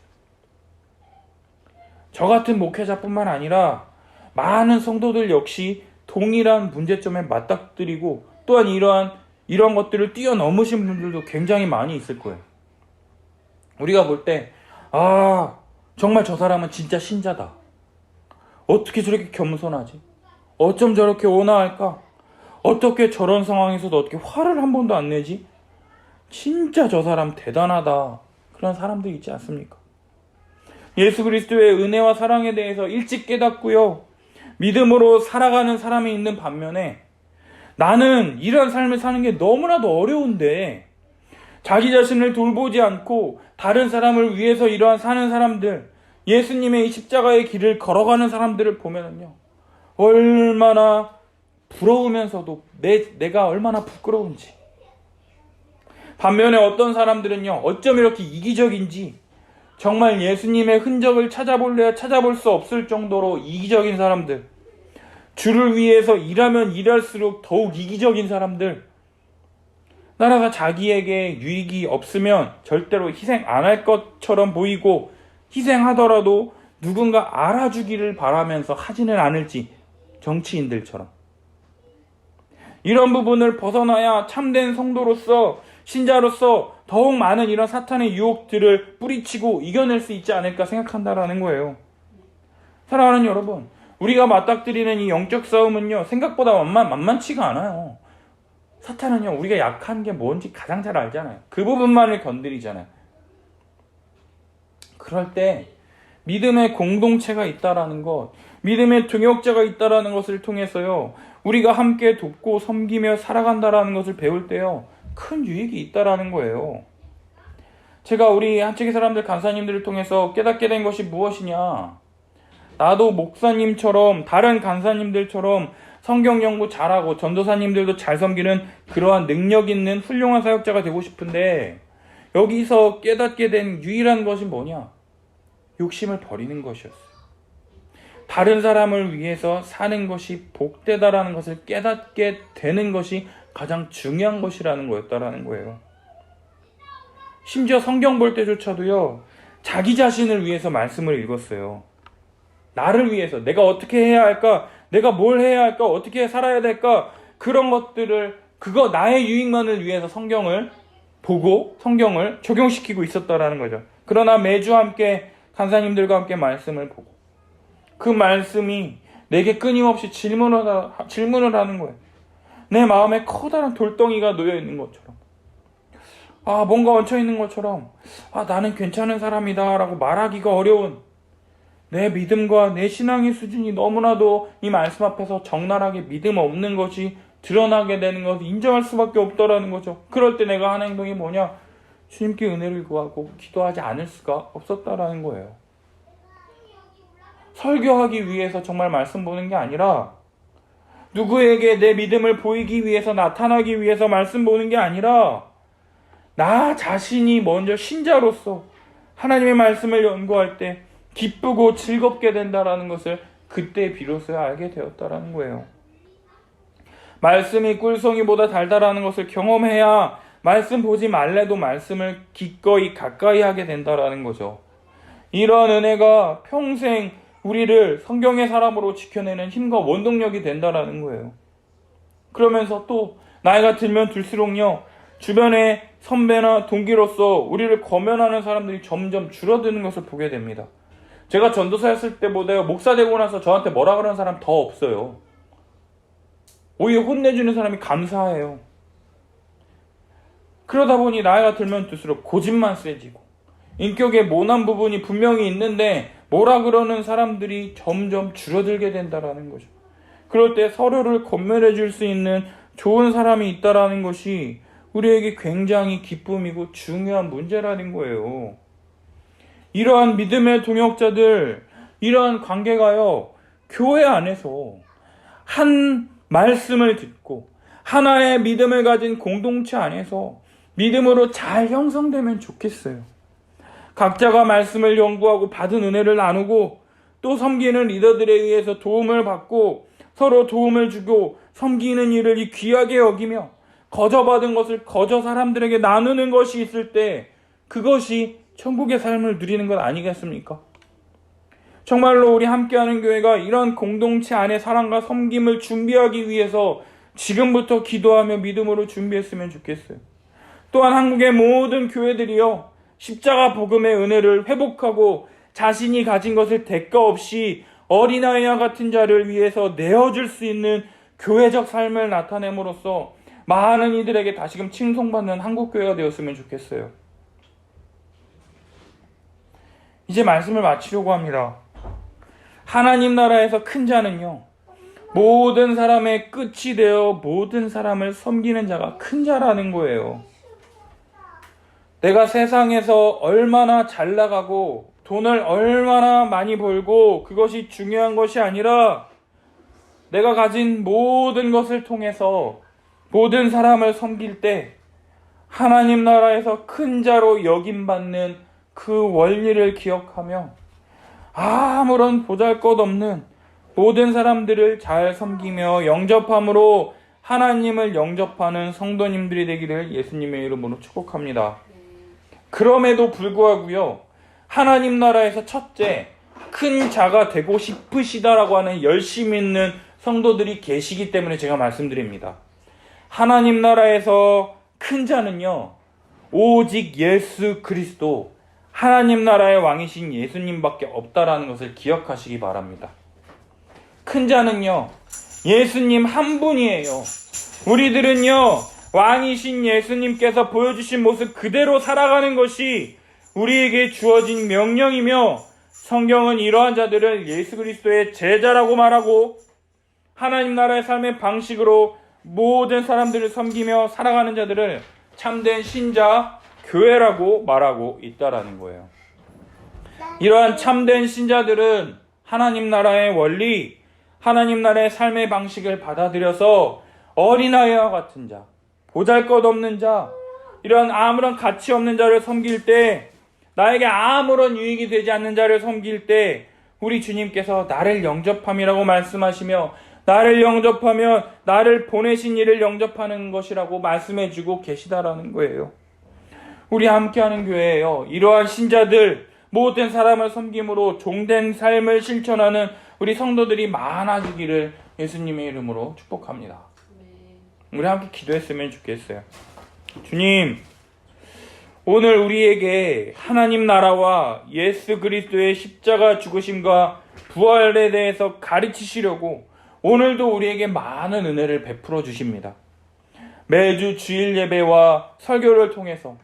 저 같은 목회자뿐만 아니라 많은 성도들 역시 동일한 문제점에 맞닥뜨리고 또한 이러한 것들을 뛰어넘으신 분들도 굉장히 많이 있을 거예요. 우리가 볼 때 정말 저 사람은 진짜 신자다. 어떻게 저렇게 겸손하지? 어쩜 저렇게 온화할까? 어떻게 저런 상황에서도 어떻게 화를 한 번도 안 내지? 진짜 저 사람 대단하다. 그런 사람도 있지 않습니까? 예수 그리스도의 은혜와 사랑에 대해서 일찍 깨닫고요, 믿음으로 살아가는 사람이 있는 반면에 나는 이런 삶을 사는 게 너무나도 어려운데 자기 자신을 돌보지 않고 다른 사람을 위해서 이러한 사는 사람들, 예수님의 이 십자가의 길을 걸어가는 사람들을 보면은요, 얼마나 부러우면서도 내가 얼마나 부끄러운지. 반면에 어떤 사람들은요, 어쩜 이렇게 이기적인지, 정말 예수님의 흔적을 찾아볼래야 찾아볼 수 없을 정도로 이기적인 사람들, 주를 위해서 일하면 일할수록 더욱 이기적인 사람들, 나라가 자기에게 유익이 없으면 절대로 희생 안 할 것처럼 보이고 희생하더라도 누군가 알아주기를 바라면서 하지는 않을지, 정치인들처럼. 이런 부분을 벗어나야 참된 성도로서, 신자로서 더욱 많은 이런 사탄의 유혹들을 뿌리치고 이겨낼 수 있지 않을까 생각한다라는 거예요. 사랑하는 여러분, 우리가 맞닥뜨리는 이 영적 싸움은요, 생각보다 만만치가 않아요. 사탄은요, 우리가 약한 게 뭔지 가장 잘 알잖아요. 그 부분만을 건드리잖아요. 그럴 때 믿음의 공동체가 있다라는 것, 믿음의 동역자가 있다라는 것을 통해서요, 우리가 함께 돕고 섬기며 살아간다라는 것을 배울 때요, 큰 유익이 있다라는 거예요. 제가 우리 한책의 사람들, 간사님들을 통해서 깨닫게 된 것이 무엇이냐? 나도 목사님처럼, 다른 간사님들처럼 성경 연구 잘하고 전도사님들도 잘 섬기는 그러한 능력 있는 훌륭한 사역자가 되고 싶은데, 여기서 깨닫게 된 유일한 것이 뭐냐? 욕심을 버리는 것이었어요. 다른 사람을 위해서 사는 것이 복되다라는 것을 깨닫게 되는 것이 가장 중요한 것이라는 거였다라는 거예요. 심지어 성경 볼 때조차도요, 자기 자신을 위해서 말씀을 읽었어요. 나를 위해서 내가 어떻게 해야 할까? 내가 뭘 해야 할까? 어떻게 살아야 될까? 그런 것들을, 나의 유익만을 위해서 성경을 보고 성경을 적용시키고 있었다라는 거죠. 그러나 매주 함께 간사님들과 함께 말씀을 보고 그 말씀이 내게 끊임없이 질문을 하는 거예요. 내 마음에 커다란 돌덩이가 놓여 있는 것처럼, 뭔가 얹혀 있는 것처럼, 나는 괜찮은 사람이다 라고 말하기가 어려운 내 믿음과 내 신앙의 수준이 너무나도 이 말씀 앞에서 적나라하게 믿음 없는 것이 드러나게 되는 것을 인정할 수밖에 없더라는 거죠. 그럴 때 내가 하는 행동이 뭐냐? 주님께 은혜를 구하고 기도하지 않을 수가 없었다라는 거예요. 설교하기 위해서 정말 말씀 보는 게 아니라, 누구에게 내 믿음을 보이기 위해서, 나타나기 위해서 말씀 보는 게 아니라, 나 자신이 먼저 신자로서 하나님의 말씀을 연구할 때 기쁘고 즐겁게 된다라는 것을 그때 비로소 알게 되었다라는 거예요. 말씀이 꿀송이보다 달달하는 것을 경험해야 말씀 보지 말래도 말씀을 기꺼이 가까이 하게 된다라는 거죠. 이러한 은혜가 평생 우리를 성경의 사람으로 지켜내는 힘과 원동력이 된다라는 거예요. 그러면서 또 나이가 들면 들수록요, 주변의 선배나 동기로서 우리를 거면하는 사람들이 점점 줄어드는 것을 보게 됩니다. 제가 전도사였을 때보다 목사 되고 나서 저한테 뭐라 그러는 사람 더 없어요. 오히려 혼내주는 사람이 감사해요. 그러다 보니 나이가 들면 들수록 고집만 세지고 인격의 모난 부분이 분명히 있는데 뭐라 그러는 사람들이 점점 줄어들게 된다라는 거죠. 그럴 때 서로를 건면해 줄 수 있는 좋은 사람이 있다라는 것이 우리에게 굉장히 기쁨이고 중요한 문제라는 거예요. 이러한 믿음의 동역자들, 이러한 관계가요, 교회 안에서 한 말씀을 듣고 하나의 믿음을 가진 공동체 안에서 믿음으로 잘 형성되면 좋겠어요. 각자가 말씀을 연구하고 받은 은혜를 나누고 또 섬기는 리더들에 의해서 도움을 받고 서로 도움을 주고 섬기는 일을 이 귀하게 여기며 거저받은 것을 거저 사람들에게 나누는 것이 있을 때 그것이 천국의 삶을 누리는 것 아니겠습니까? 정말로 우리 함께하는 교회가 이런 공동체 안에 사랑과 섬김을 준비하기 위해서 지금부터 기도하며 믿음으로 준비했으면 좋겠어요. 또한 한국의 모든 교회들이요, 십자가 복음의 은혜를 회복하고 자신이 가진 것을 대가 없이 어린아이와 같은 자를 위해서 내어줄 수 있는 교회적 삶을 나타냄으로써 많은 이들에게 다시금 칭송받는 한국교회가 되었으면 좋겠어요. 이제 말씀을 마치려고 합니다. 하나님 나라에서 큰 자는요, 모든 사람의 끝이 되어 모든 사람을 섬기는 자가 큰 자라는 거예요. 내가 세상에서 얼마나 잘 나가고 돈을 얼마나 많이 벌고 그것이 중요한 것이 아니라 내가 가진 모든 것을 통해서 모든 사람을 섬길 때 하나님 나라에서 큰 자로 여김받는 그 원리를 기억하며 아무런 보잘것없는 모든 사람들을 잘 섬기며 영접함으로 하나님을 영접하는 성도님들이 되기를 예수님의 이름으로 축복합니다. 그럼에도 불구하고요, 하나님 나라에서 첫째 큰 자가 되고 싶으시다라고 하는 열심 있는 성도들이 계시기 때문에 제가 말씀드립니다. 하나님 나라에서 큰 자는요, 오직 예수 그리스도, 하나님 나라의 왕이신 예수님밖에 없다라는 것을 기억하시기 바랍니다. 큰 자는요, 예수님 한 분이에요. 우리들은요, 왕이신 예수님께서 보여주신 모습 그대로 살아가는 것이 우리에게 주어진 명령이며, 성경은 이러한 자들을 예수 그리스도의 제자라고 말하고 하나님 나라의 삶의 방식으로 모든 사람들을 섬기며 살아가는 자들을 참된 신자, 교회라고 말하고 있다라는 거예요. 이러한 참된 신자들은 하나님 나라의 원리, 하나님 나라의 삶의 방식을 받아들여서 어린아이와 같은 자, 보잘것없는 자, 이러한 아무런 가치 없는 자를 섬길 때, 나에게 아무런 유익이 되지 않는 자를 섬길 때 우리 주님께서 나를 영접함이라고 말씀하시며, 나를 영접하면 나를 보내신 이를 영접하는 것이라고 말씀해주고 계시다라는 거예요. 우리 함께하는 교회에요, 이러한 신자들, 모든 사람을 섬김으로 종된 삶을 실천하는 우리 성도들이 많아지기를 예수님의 이름으로 축복합니다. 우리 함께 기도했으면 좋겠어요. 주님, 오늘 우리에게 하나님 나라와 예수 그리스도의 십자가 죽으심과 부활에 대해서 가르치시려고 오늘도 우리에게 많은 은혜를 베풀어 주십니다. 매주 주일 예배와 설교를 통해서,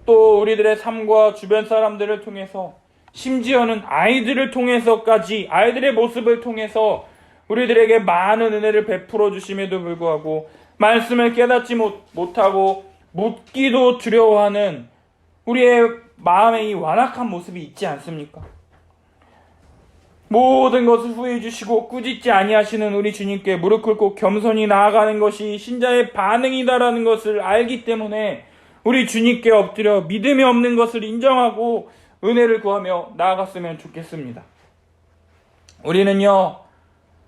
또 우리들의 삶과 주변 사람들을 통해서, 심지어는 아이들을 통해서까지, 아이들의 모습을 통해서 우리들에게 많은 은혜를 베풀어 주심에도 불구하고 말씀을 깨닫지 못하고 묻기도 두려워하는 우리의 마음에 이 완악한 모습이 있지 않습니까? 모든 것을 후회해 주시고 꾸짖지 아니하시는 우리 주님께 무릎 꿇고 겸손히 나아가는 것이 신자의 반응이다라는 것을 알기 때문에 우리 주님께 엎드려 믿음이 없는 것을 인정하고 은혜를 구하며 나아갔으면 좋겠습니다. 우리는요,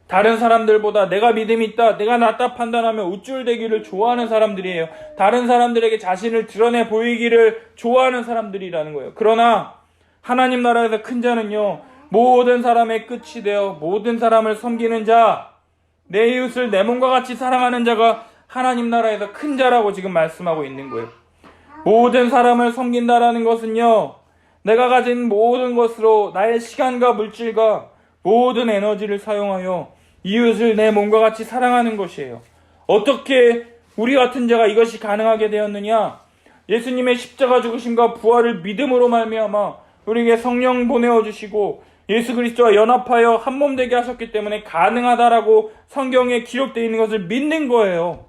다른 사람들보다 내가 믿음이 있다, 내가 낫다 판단하며 우쭐대기를 좋아하는 사람들이에요. 다른 사람들에게 자신을 드러내 보이기를 좋아하는 사람들이라는 거예요. 그러나 하나님 나라에서 큰 자는요, 모든 사람의 끝이 되어 모든 사람을 섬기는 자, 내 이웃을 내 몸과 같이 사랑하는 자가 하나님 나라에서 큰 자라고 지금 말씀하고 있는 거예요. 모든 사람을 섬긴다라는 것은요, 내가 가진 모든 것으로 나의 시간과 물질과 모든 에너지를 사용하여 이웃을 내 몸과 같이 사랑하는 것이에요. 어떻게 우리 같은 자가 이것이 가능하게 되었느냐? 예수님의 십자가 죽으심과 부활을 믿음으로 말미암아 우리에게 성령 보내어 주시고 예수 그리스도와 연합하여 한 몸 되게 하셨기 때문에 가능하다라고 성경에 기록되어 있는 것을 믿는 거예요.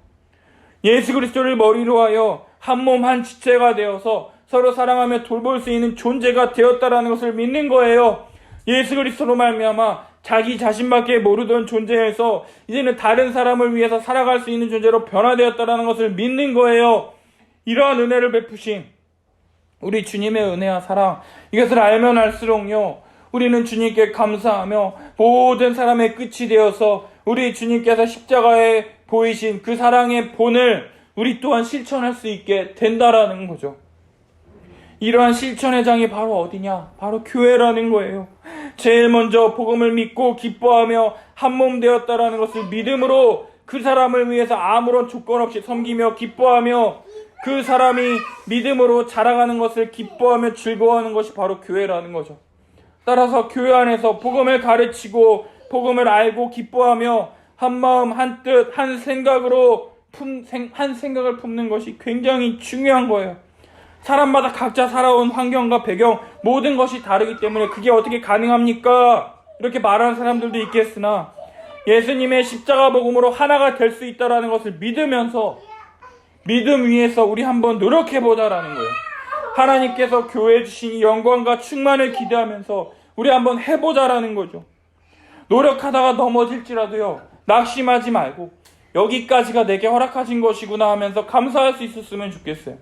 예수 그리스도를 머리로 하여 한 몸 한 지체가 되어서 서로 사랑하며 돌볼 수 있는 존재가 되었다라는 것을 믿는 거예요. 예수 그리스도로 말미암아 자기 자신밖에 모르던 존재에서 이제는 다른 사람을 위해서 살아갈 수 있는 존재로 변화되었다라는 것을 믿는 거예요. 이러한 은혜를 베푸신 우리 주님의 은혜와 사랑, 이것을 알면 알수록요, 우리는 주님께 감사하며 모든 사람의 끝이 되어서 우리 주님께서 십자가에 보이신 그 사랑의 본을 우리 또한 실천할 수 있게 된다라는 거죠. 이러한 실천의 장이 바로 어디냐? 바로 교회라는 거예요. 제일 먼저 복음을 믿고 기뻐하며 한 몸 되었다라는 것을 믿음으로 그 사람을 위해서 아무런 조건 없이 섬기며 기뻐하며 그 사람이 믿음으로 자라가는 것을 기뻐하며 즐거워하는 것이 바로 교회라는 거죠. 따라서 교회 안에서 복음을 가르치고 복음을 알고 기뻐하며 한 마음 한 뜻 한 생각으로 한 생각을 품는 것이 굉장히 중요한 거예요. 사람마다 각자 살아온 환경과 배경 모든 것이 다르기 때문에 그게 어떻게 가능합니까? 이렇게 말하는 사람들도 있겠으나 예수님의 십자가 복음으로 하나가 될 수 있다는 것을 믿으면서 믿음 위에서 우리 한번 노력해보자라는 거예요. 하나님께서 교회에 주신 이 영광과 충만을 기대하면서 우리 한번 해보자라는 거죠. 노력하다가 넘어질지라도요, 낙심하지 말고 여기까지가 내게 허락하신 것이구나 하면서 감사할 수 있었으면 좋겠어요.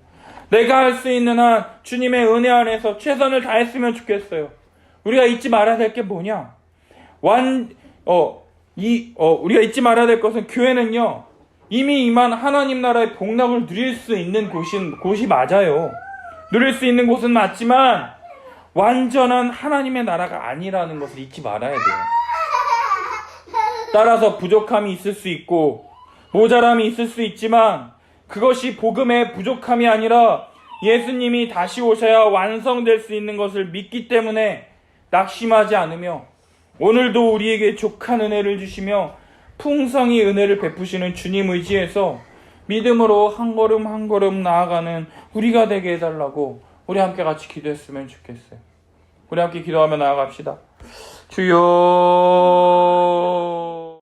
내가 할 수 있는 한 주님의 은혜 안에서 최선을 다했으면 좋겠어요. 우리가 잊지 말아야 될 게 뭐냐? 우리가 잊지 말아야 될 것은 교회는요, 이미 임한 하나님 나라의 복락을 누릴 수 있는 곳이 맞아요. 누릴 수 있는 곳은 맞지만 완전한 하나님의 나라가 아니라는 것을 잊지 말아야 돼요. 따라서 부족함이 있을 수 있고 모자람이 있을 수 있지만 그것이 복음의 부족함이 아니라 예수님이 다시 오셔야 완성될 수 있는 것을 믿기 때문에 낙심하지 않으며 오늘도 우리에게 족한 은혜를 주시며 풍성히 은혜를 베푸시는 주님 의지에서 믿음으로 한 걸음 한 걸음 나아가는 우리가 되게 해달라고 우리 함께 같이 기도했으면 좋겠어요. 우리 함께 기도하며 나아갑시다. 주여